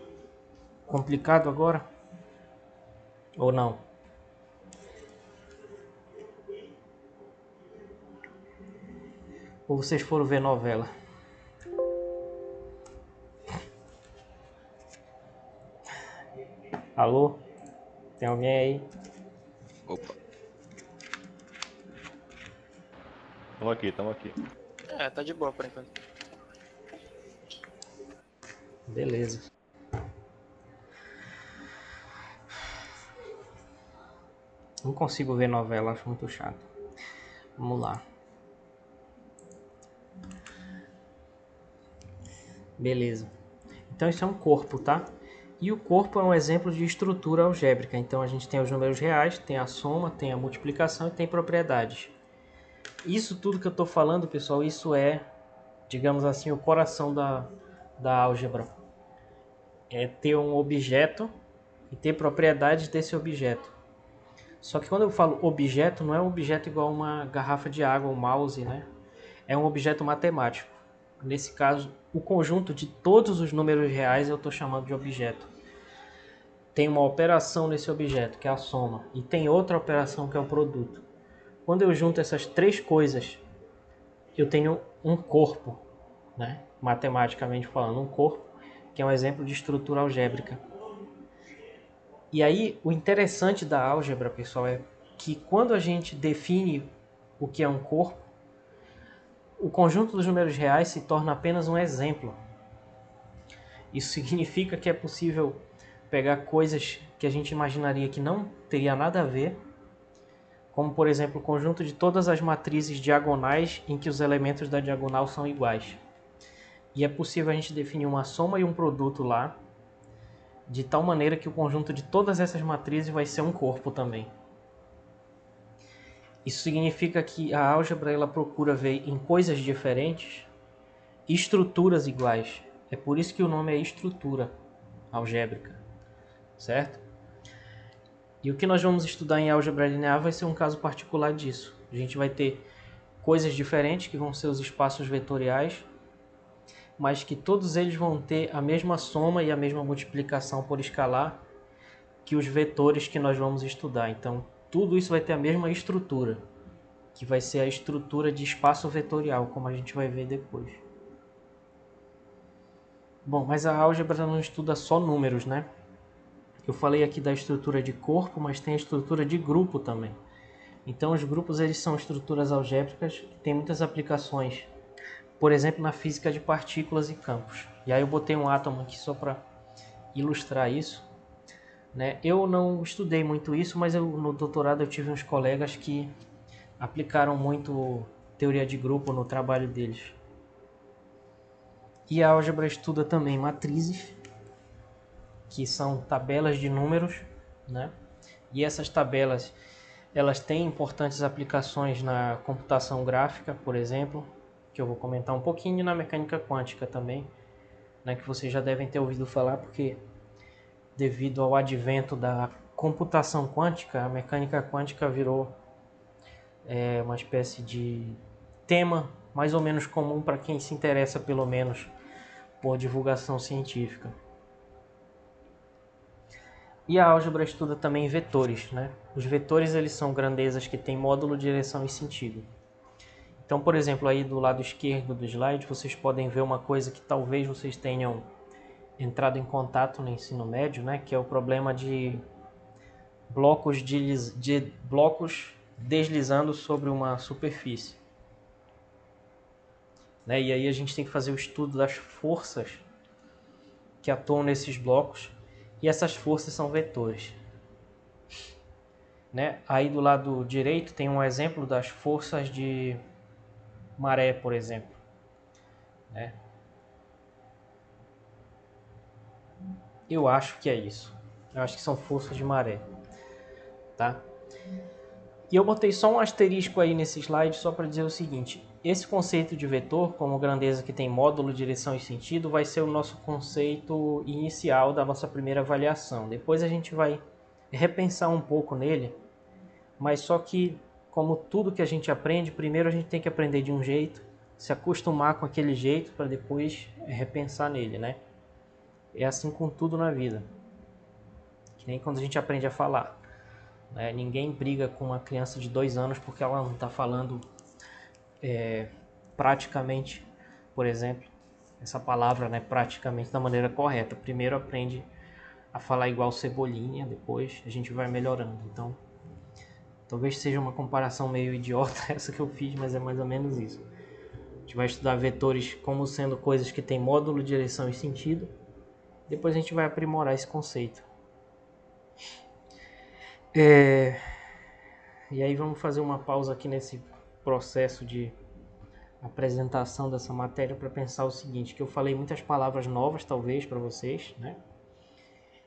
complicado agora? Ou não? Ou vocês foram ver novela? Alô? Tem alguém aí? Opa. Tamo aqui. Tá de boa por enquanto. Beleza. Não consigo ver novela, acho muito chato. Vamos lá. Beleza. Então isso é um corpo, tá? E o corpo é um exemplo de estrutura algébrica. Então a gente tem os números reais, tem a soma, tem a multiplicação e tem propriedades. Isso tudo que eu estou falando, pessoal, isso é, digamos assim, o coração da álgebra. É ter um objeto e ter propriedades desse objeto. Só que quando eu falo objeto, não é um objeto igual uma garrafa de água, um mouse, né? É um objeto matemático. Nesse caso, o conjunto de todos os números reais eu estou chamando de objeto. Tem uma operação nesse objeto, que é a soma, e tem outra operação, que é o produto. Quando eu junto essas três coisas, eu tenho um corpo, né? Matematicamente falando, um corpo, que é um exemplo de estrutura algébrica. E aí, o interessante da álgebra, pessoal, é que quando a gente define o que é um corpo, o conjunto dos números reais se torna apenas um exemplo. Isso significa que é possível pegar coisas que a gente imaginaria que não teria nada a ver, como, por exemplo, o conjunto de todas as matrizes diagonais em que os elementos da diagonal são iguais. E é possível a gente definir uma soma e um produto lá, de tal maneira que o conjunto de todas essas matrizes vai ser um corpo também. Isso significa que a álgebra ela procura ver em coisas diferentes estruturas iguais. É por isso que o nome é estrutura algébrica, certo? E o que nós vamos estudar em álgebra linear vai ser um caso particular disso. A gente vai ter coisas diferentes, que vão ser os espaços vetoriais, mas que todos eles vão ter a mesma soma e a mesma multiplicação por escalar que os vetores que nós vamos estudar. Então, tudo isso vai ter a mesma estrutura, que vai ser a estrutura de espaço vetorial, como a gente vai ver depois. Bom, mas a álgebra não estuda só números, né? Eu falei aqui da estrutura de corpo, mas tem a estrutura de grupo também. Então, os grupos eles são estruturas algébricas que têm muitas aplicações. Por exemplo, na física de partículas e campos. E aí eu botei um átomo aqui só para ilustrar isso, né? Eu não estudei muito isso, mas no doutorado eu tive uns colegas que aplicaram muito teoria de grupo no trabalho deles. E a álgebra estuda também matrizes, que são tabelas de números, né? E essas tabelas elas têm importantes aplicações na computação gráfica, por exemplo, que eu vou comentar um pouquinho, na mecânica quântica também, né, que vocês já devem ter ouvido falar, porque devido ao advento da computação quântica, a mecânica quântica virou uma espécie de tema mais ou menos comum para quem se interessa pelo menos por divulgação científica. E a álgebra estuda também vetores, né? Os vetores eles são grandezas que têm módulo, direção e sentido. Então, por exemplo, aí do lado esquerdo do slide, vocês podem ver uma coisa que talvez vocês tenham entrado em contato no ensino médio, né? Que é o problema de blocos deslizando sobre uma superfície, né? E aí a gente tem que fazer o estudo das forças que atuam nesses blocos, e essas forças são vetores, né? Aí do lado direito tem um exemplo das forças de maré, por exemplo, né? Eu acho que é isso. Eu acho que são forças de maré, tá? E eu botei só um asterisco aí nesse slide só para dizer o seguinte: esse conceito de vetor, como grandeza que tem módulo, direção e sentido, vai ser o nosso conceito inicial da nossa primeira avaliação. Depois a gente vai repensar um pouco nele, mas só que, como tudo que a gente aprende, primeiro a gente tem que aprender de um jeito, se acostumar com aquele jeito para depois repensar nele, né? É assim com tudo na vida. Que nem quando a gente aprende a falar, né? Ninguém briga com uma criança de 2 anos porque ela não está falando praticamente, por exemplo, essa palavra, né, praticamente da maneira correta. Primeiro aprende a falar igual Cebolinha, depois a gente vai melhorando. Então, talvez seja uma comparação meio idiota essa que eu fiz, mas é mais ou menos isso. A gente vai estudar vetores como sendo coisas que têm módulo, direção e sentido. Depois a gente vai aprimorar esse conceito. E aí vamos fazer uma pausa aqui nesse processo de apresentação dessa matéria para pensar o seguinte, que eu falei muitas palavras novas talvez para vocês, né?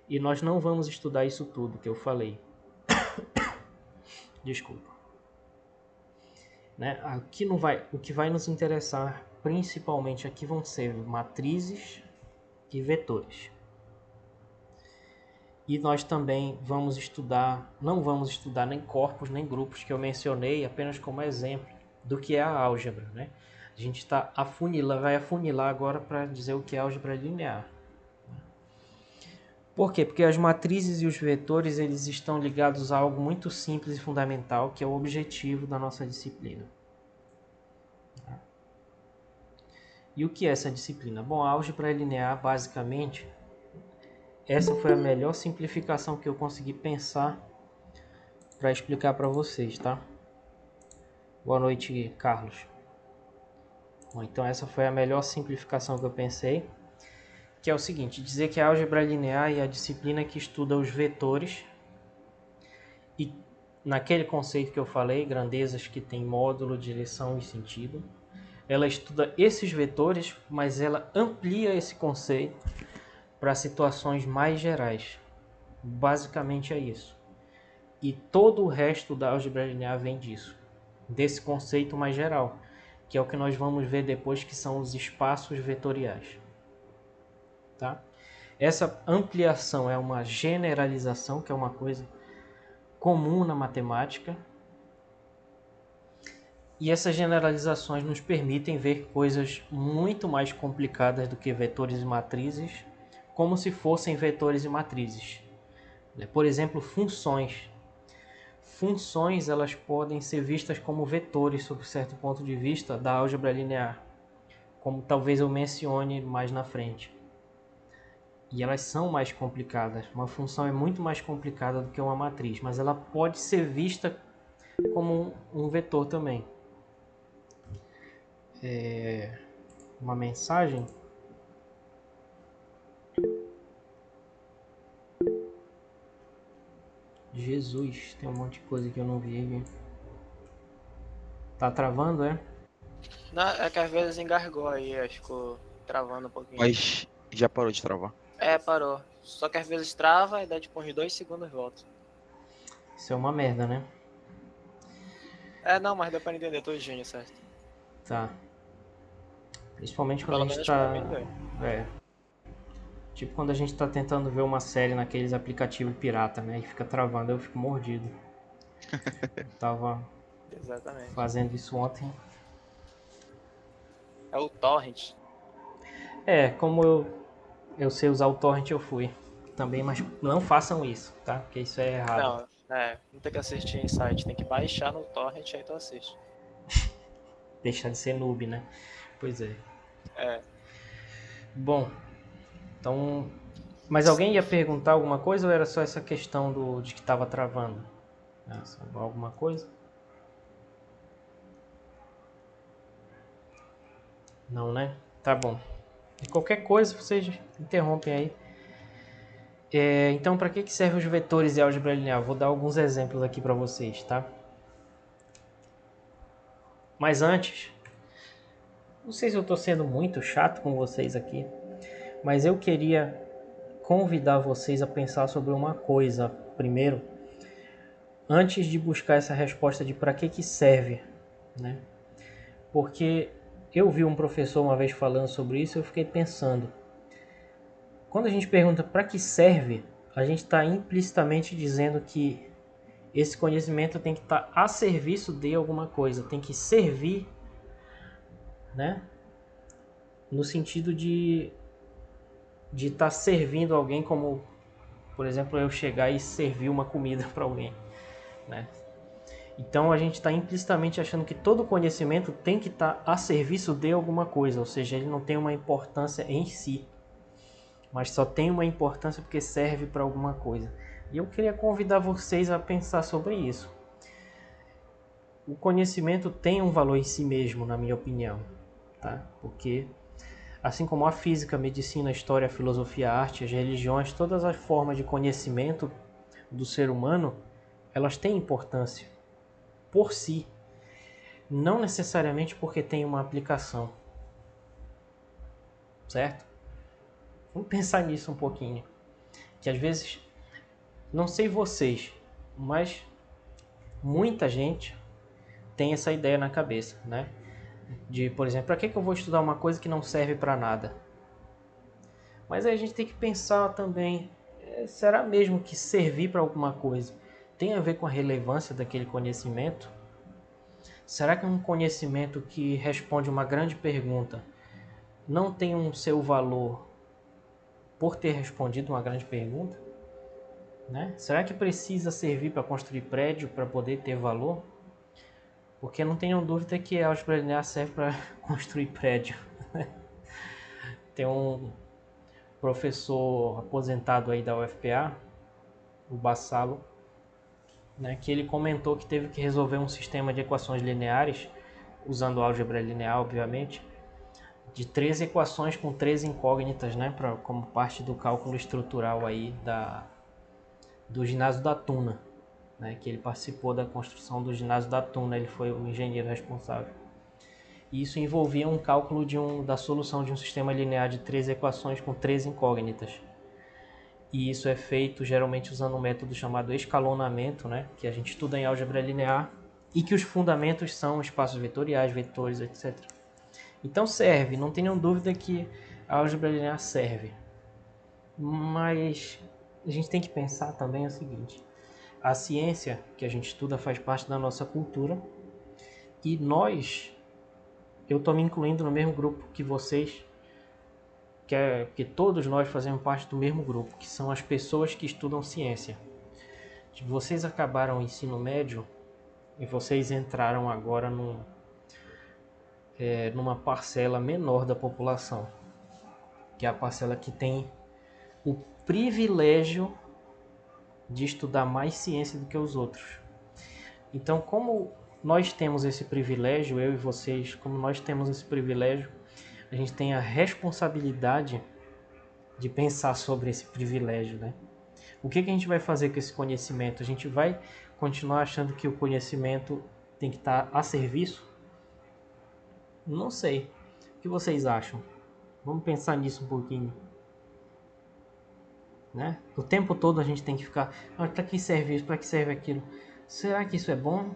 E nós não vamos estudar isso tudo que eu falei. Desculpa. Né? Aqui não vai, o que vai nos interessar principalmente aqui vão ser matrizes e vetores. E nós também vamos estudar, não vamos estudar nem corpos nem grupos, que eu mencionei apenas como exemplo do que é a álgebra, né? A gente vai afunilar agora para dizer o que é álgebra linear. Por quê? Porque as matrizes e os vetores eles estão ligados a algo muito simples e fundamental, que é o objetivo da nossa disciplina. E o que é essa disciplina? Bom, a álgebra linear, basicamente, essa foi a melhor simplificação que eu consegui pensar para explicar para vocês, tá? Boa noite, Carlos. Bom, então essa foi a melhor simplificação que eu pensei, que é o seguinte: dizer que a álgebra linear é a disciplina que estuda os vetores e, naquele conceito que eu falei, grandezas que têm módulo, direção e sentido, ela estuda esses vetores, mas ela amplia esse conceito para situações mais gerais. Basicamente é isso. E todo o resto da álgebra linear vem disso, desse conceito mais geral, que é o que nós vamos ver depois, que são os espaços vetoriais. Tá? Essa ampliação é uma generalização, que é uma coisa comum na matemática. E essas generalizações nos permitem ver coisas muito mais complicadas do que vetores e matrizes, como se fossem vetores e matrizes. Por exemplo, funções. Funções elas podem ser vistas como vetores sob certo ponto de vista da álgebra linear, como talvez eu mencione mais na frente. E elas são mais complicadas. Uma função é muito mais complicada do que uma matriz, mas ela pode ser vista como um vetor também. Uma mensagem. Jesus, tem um monte de coisa que eu não vi. Tá travando, é? Não, é que às vezes engargou aí, acho que ficou travando um pouquinho. Mas já parou de travar. É, parou. Só que às vezes trava e dá tipo uns 2 segundos e volta. Isso é uma merda, né? É, não, mas deu pra entender tudinho, certo? Tá. Principalmente quando Pelo a gente menos tá... pra mim deu. É. Tipo quando a gente tá tentando ver uma série naqueles aplicativos pirata, né? E fica travando, eu fico mordido. Eu tava Exatamente. fazendo isso ontem. É o torrent. Como eu sei usar o torrent, eu fui. Também, mas não façam isso, tá? Porque isso é errado. Não tem que assistir em site, tem que baixar no torrent aí tu assiste. Deixar de ser noob, né? Pois é. É. Bom, então... Mas alguém ia perguntar alguma coisa ou era só essa questão de que tava travando? Alguma coisa? Não, né? Tá bom. E qualquer coisa, vocês interrompem aí. Então, para que servem os vetores e álgebra linear? Vou dar alguns exemplos aqui para vocês, tá? Mas antes, não sei se eu estou sendo muito chato com vocês aqui, mas eu queria convidar vocês a pensar sobre uma coisa primeiro, antes de buscar essa resposta de para que serve, né? Porque eu vi um professor uma vez falando sobre isso e eu fiquei pensando. Quando a gente pergunta para que serve, a gente está implicitamente dizendo que esse conhecimento tem que estar a serviço de alguma coisa, tem que servir, né? No sentido de estar servindo alguém, como, por exemplo, eu chegar e servir uma comida para alguém, né? Então a gente está implicitamente achando que todo conhecimento tem que estar a serviço de alguma coisa, ou seja, ele não tem uma importância em si, mas só tem uma importância porque serve para alguma coisa. E eu queria convidar vocês a pensar sobre isso. O conhecimento tem um valor em si mesmo, na minha opinião, tá? Porque assim como a física, a medicina, a história, a filosofia, a arte, as religiões, todas as formas de conhecimento do ser humano, elas têm importância por si, não necessariamente porque tem uma aplicação, certo? Vamos pensar nisso um pouquinho, que às vezes, não sei vocês, mas muita gente tem essa ideia na cabeça, né? De, por exemplo, para que eu vou estudar uma coisa que não serve para nada? Mas aí a gente tem que pensar também, será mesmo que servir para alguma coisa tem a ver com a relevância daquele conhecimento? Será que um conhecimento que responde uma grande pergunta não tem um seu valor por ter respondido uma grande pergunta? Né? Será que precisa servir para construir prédio para poder ter valor? Porque não tenham dúvida que a álgebra linear serve para construir prédio. Tem um professor aposentado aí da UFPA, o Bassalo, né, que ele comentou que teve que resolver um sistema de equações lineares, usando álgebra linear, obviamente, de 13 equações com 13 incógnitas, né, como parte do cálculo estrutural aí do ginásio da Tuna, né, que ele participou da construção do ginásio da Tuna, ele foi o engenheiro responsável. E isso envolvia um cálculo da solução de um sistema linear de 13 equações com 13 incógnitas. E isso é feito geralmente usando um método chamado escalonamento, né, que a gente estuda em álgebra linear, e que os fundamentos são espaços vetoriais, vetores, etc. Então serve, não tenham dúvida que a álgebra linear serve. Mas a gente tem que pensar também o seguinte: a ciência que a gente estuda faz parte da nossa cultura, E eu estou me incluindo no mesmo grupo que vocês, que todos nós fazemos parte do mesmo grupo, que são as pessoas que estudam ciência. Vocês acabaram o ensino médio e vocês entraram agora numa parcela menor da população, que é a parcela que tem o privilégio de estudar mais ciência do que os outros. Então, como nós temos esse privilégio, eu e vocês, como nós temos esse privilégio, a gente tem a responsabilidade de pensar sobre esse privilégio, né? O que a gente vai fazer com esse conhecimento? A gente vai continuar achando que o conhecimento tem que estar a serviço? Não sei. O que vocês acham? Vamos pensar nisso um pouquinho. Né? O tempo todo a gente tem que ficar, para que serve isso, para que serve aquilo? Será que isso é bom?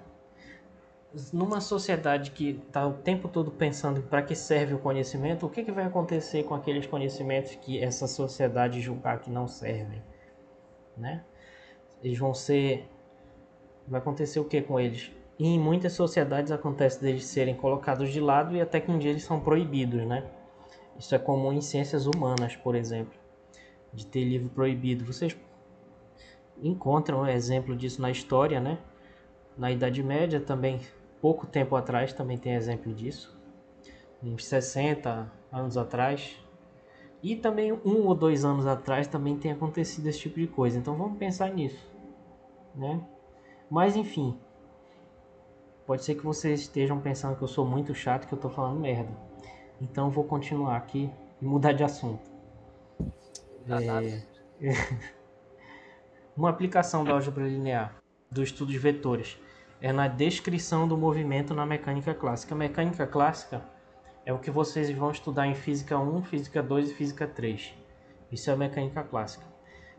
Numa sociedade que está o tempo todo pensando para que serve o conhecimento, o que vai acontecer com aqueles conhecimentos que essa sociedade julgar que não servem? Né? Eles vão ser... Vai acontecer o que com eles? E em muitas sociedades acontece deles serem colocados de lado e até que um dia eles são proibidos, né? Isso é comum em ciências humanas, por exemplo, de ter livro proibido. Vocês encontram um exemplo disso na história, né? Na Idade Média também, pouco tempo atrás, também tem exemplo disso. Uns 60 anos atrás. E também 1 ou 2 anos atrás também tem acontecido esse tipo de coisa. Então vamos pensar nisso, né? Mas enfim, pode ser que vocês estejam pensando que eu sou muito chato, que eu tô falando merda. Então eu vou continuar aqui e mudar de assunto. Uma aplicação da álgebra linear do estudo de vetores é na descrição do movimento na mecânica clássica. A mecânica clássica é o que vocês vão estudar em Física 1, Física 2 e Física 3. Isso é a mecânica clássica.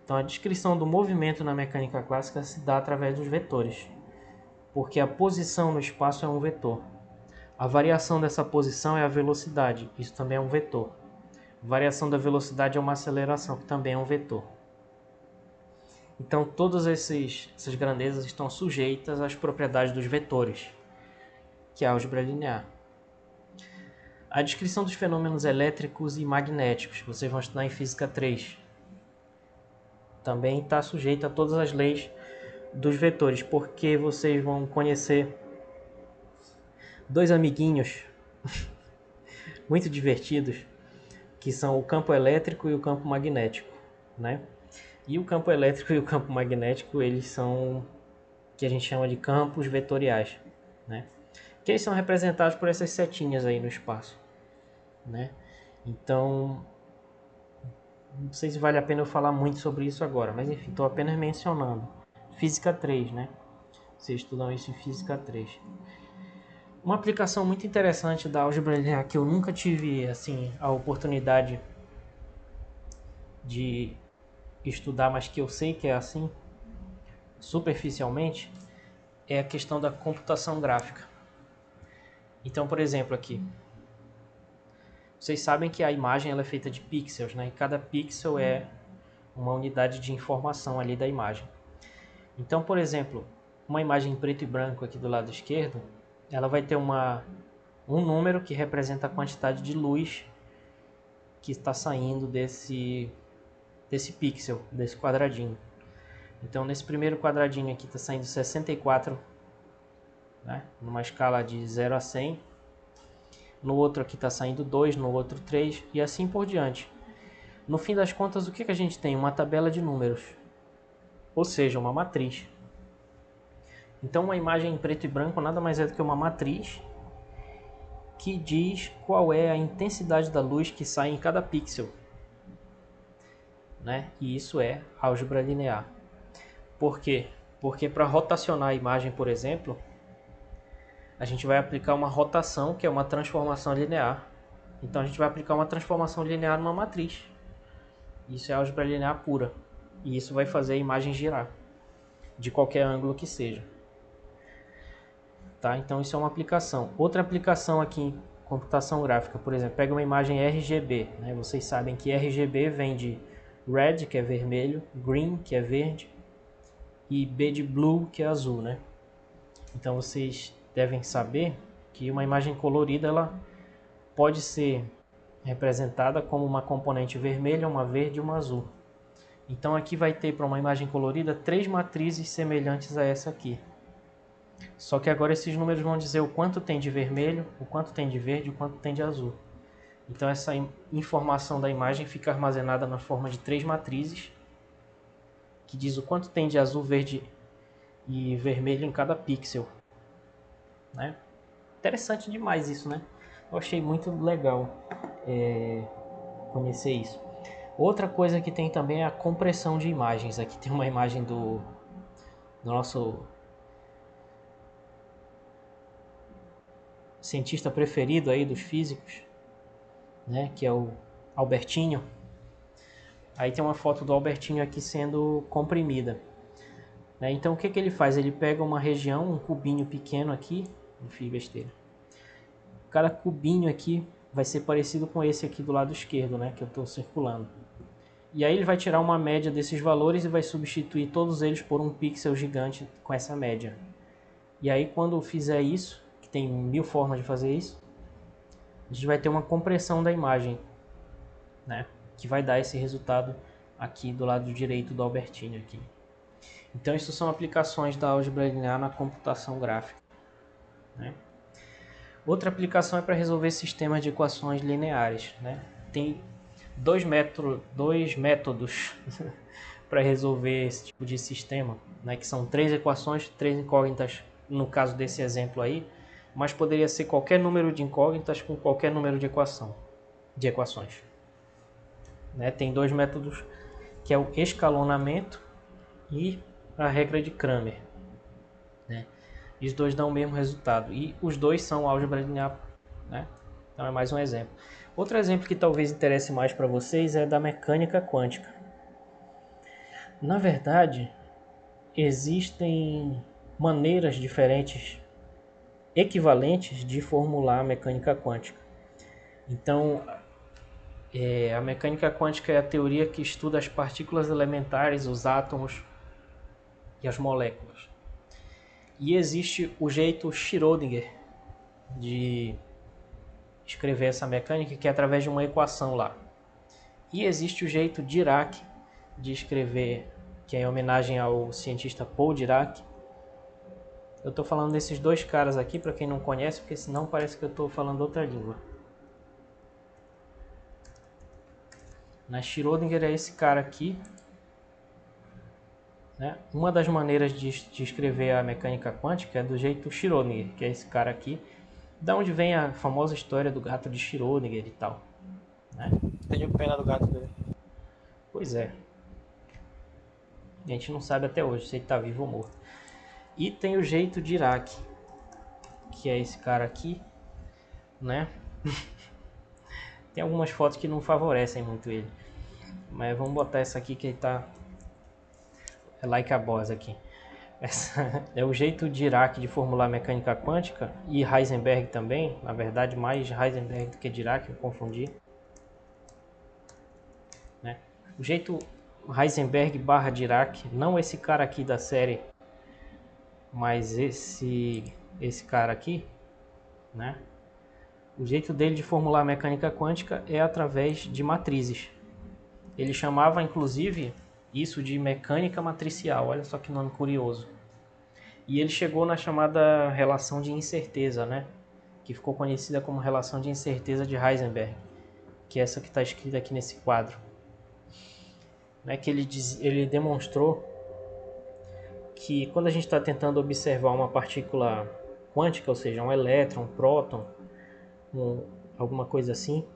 Então a descrição do movimento na mecânica clássica se dá através dos vetores, porque a posição no espaço é um vetor. A variação dessa posição é a velocidade, isso também é um vetor. A variação da velocidade é uma aceleração, que também é um vetor. Então todas essas grandezas estão sujeitas às propriedades dos vetores, que é a álgebra linear. A descrição dos fenômenos elétricos e magnéticos, que vocês vão estudar em Física 3, também está sujeita a todas as leis dos vetores, porque vocês vão conhecer dois amiguinhos muito divertidos, que são o campo elétrico e o campo magnético, né? E o campo elétrico e o campo magnético, eles são o que a gente chama de campos vetoriais, né? Que eles são representados por essas setinhas aí no espaço, né? Então, não sei se vale a pena eu falar muito sobre isso agora, mas enfim, estou apenas mencionando. Física 3, né? Vocês estudam isso em Física 3. Uma aplicação muito interessante da álgebra linear que eu nunca tive assim a oportunidade de estudar, mas que eu sei que é assim, superficialmente, é a questão da computação gráfica. Então, por exemplo, aqui, vocês sabem que a imagem ela é feita de pixels, né? E cada pixel é uma unidade de informação ali da imagem. Então, por exemplo, uma imagem em preto e branco aqui do lado esquerdo, ela vai ter um número que representa a quantidade de luz que está saindo desse pixel, desse quadradinho. Então, nesse primeiro quadradinho aqui está saindo 64, né? Numa escala de 0 a 100. No outro aqui está saindo 2, no outro 3 e assim por diante. No fim das contas, o que a gente tem? Uma tabela de números, ou seja, uma matriz. Então, uma imagem em preto e branco nada mais é do que uma matriz que diz qual é a intensidade da luz que sai em cada pixel, né? E isso é álgebra linear. Por quê? Porque para rotacionar a imagem, por exemplo, a gente vai aplicar uma rotação, que é uma transformação linear. Então a gente vai aplicar uma transformação linear numa matriz. Isso é álgebra linear pura. E isso vai fazer a imagem girar, de qualquer ângulo que seja. Tá? Então isso é uma aplicação. Outra aplicação aqui em computação gráfica, por exemplo, pega uma imagem RGB. Né? Vocês sabem que RGB vem de red, que é vermelho, green, que é verde, e B de blue, que é azul, né? Então vocês devem saber que uma imagem colorida ela pode ser representada como uma componente vermelha, uma verde e uma azul. Então aqui vai ter para uma imagem colorida 3 matrizes semelhantes a essa aqui. Só que agora esses números vão dizer o quanto tem de vermelho, o quanto tem de verde e o quanto tem de azul. Então essa informação da imagem fica armazenada na forma de 3 matrizes, que diz o quanto tem de azul, verde e vermelho em cada pixel, né? Interessante demais isso, né? Eu achei muito legal conhecer isso. Outra coisa que tem também é a compressão de imagens. Aqui tem uma imagem do nosso cientista preferido aí dos físicos, né? Que é o Albertinho. Aí tem uma foto do Albertinho aqui sendo comprimida. Então o que ele faz? Ele pega uma região, um cubinho pequeno aqui, não fiz besteira. Cada cubinho aqui vai ser parecido com esse aqui do lado esquerdo, né, que eu estou circulando. E aí ele vai tirar uma média desses valores e vai substituir todos eles por um pixel gigante com essa média. E aí quando fizer isso, que tem 1000 formas de fazer isso, a gente vai ter uma compressão da imagem, né, que vai dar esse resultado aqui do lado direito do Albertinho aqui. Então isso são aplicações da álgebra linear na computação gráfica, né? Outra aplicação é para resolver sistemas de equações lineares, né? Tem dois métodos para resolver esse tipo de sistema, né? Que são 3 equações, 3 incógnitas no caso desse exemplo aí, mas poderia ser qualquer número de incógnitas com qualquer número de equações. Né? Tem 2 métodos, que é o escalonamento e a regra de Cramer, né? E os dois dão o mesmo resultado. E os dois são álgebra linear, né? Então é mais um exemplo. Outro exemplo que talvez interesse mais para vocês é da mecânica quântica. Na verdade, existem maneiras diferentes, equivalentes de formular a mecânica quântica. Então, a mecânica quântica é a teoria que estuda as partículas elementares, os átomos e as moléculas. E existe o jeito Schrödinger de escrever essa mecânica, que é através de uma equação lá. E existe o jeito Dirac de escrever, que é em homenagem ao cientista Paul Dirac. Eu estou falando desses dois caras aqui, para quem não conhece, porque senão parece que eu estou falando outra língua. Na Schrödinger é esse cara aqui. Né? Uma das maneiras de escrever a mecânica quântica é do jeito Schrödinger, que é esse cara aqui, da onde vem a famosa história do gato de Schrödinger e tal. Né? Tenho pena do gato dele. Pois é. A gente não sabe até hoje se ele está vivo ou morto. E tem o jeito Dirac, que é esse cara aqui, né? Tem algumas fotos que não favorecem muito ele, mas vamos botar essa aqui que ele tá like a boss aqui. Essa é o jeito Dirac de formular mecânica quântica, e Heisenberg também, na verdade mais Heisenberg do que Dirac, eu confundi. Né? O jeito Heisenberg / Dirac, não esse cara aqui da série, mas esse cara aqui, né? O jeito dele de formular a mecânica quântica é através de matrizes. Ele chamava inclusive isso de mecânica matricial, olha só que nome curioso. E ele chegou na chamada relação de incerteza, né? Que ficou conhecida como relação de incerteza de Heisenberg, que é essa que está escrita aqui nesse quadro. Né? Que ele demonstrou que quando a gente está tentando observar uma partícula quântica, ou seja, um elétron, um próton, alguma coisa assim,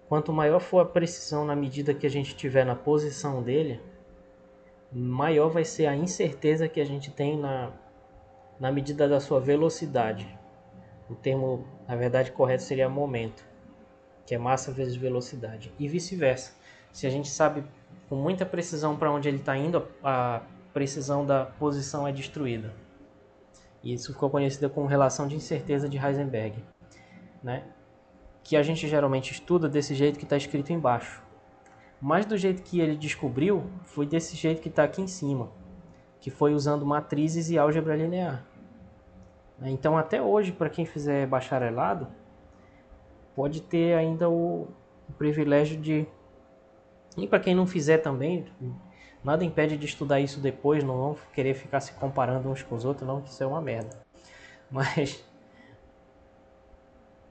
quanto maior for a precisão na medida que a gente tiver na posição dele, maior vai ser a incerteza que a gente tem na medida da sua velocidade. O termo, na verdade, correto seria momento, que é massa vezes velocidade, e vice-versa. Se a gente sabe com muita precisão para onde ele está indo, a precisão da posição é destruída. E isso ficou conhecido como relação de incerteza de Heisenberg, né? Que a gente geralmente estuda desse jeito que está escrito embaixo. Mas do jeito que ele descobriu, foi desse jeito que está aqui em cima, que foi usando matrizes e álgebra linear. Então até hoje, para quem fizer bacharelado, pode ter ainda o privilégio de... E para quem não fizer também, nada impede de estudar isso depois, não vão querer ficar se comparando uns com os outros, não, que isso é uma merda. Mas,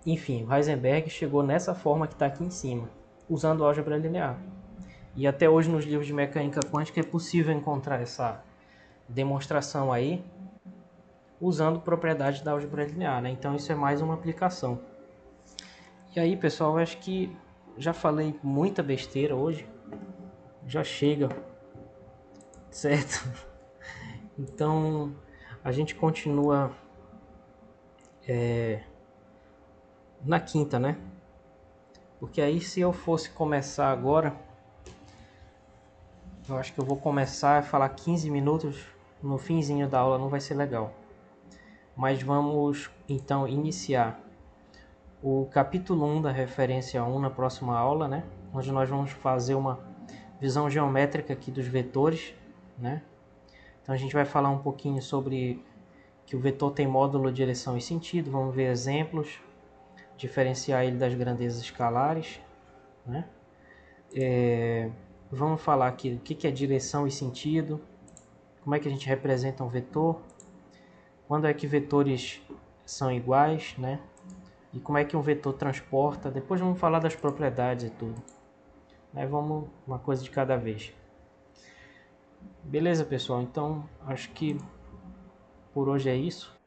enfim, o Heisenberg chegou nessa forma que está aqui em cima, usando álgebra linear. E até hoje nos livros de mecânica quântica é possível encontrar essa demonstração aí, usando propriedades da álgebra linear, né? Então isso é mais uma aplicação. E aí, pessoal, eu acho que já falei muita besteira hoje, já chega, certo? Então a gente continua na quinta, né? Porque aí, se eu fosse começar agora, eu acho que eu vou começar a falar 15 minutos no finzinho da aula, não vai ser legal. Mas vamos então iniciar o capítulo 1 da referência 1 na próxima aula, né? Onde nós vamos fazer uma visão geométrica aqui dos vetores, né? Então a gente vai falar um pouquinho sobre que o vetor tem módulo, direção e sentido, vamos ver exemplos, diferenciar ele das grandezas escalares, né? Vamos falar aqui o que é direção e sentido, como é que a gente representa um vetor, quando é que vetores são iguais, né? E como é que um vetor transporta. Depois vamos falar das propriedades e tudo. Aí vamos uma coisa de cada vez. Beleza, pessoal? Então acho que por hoje é isso.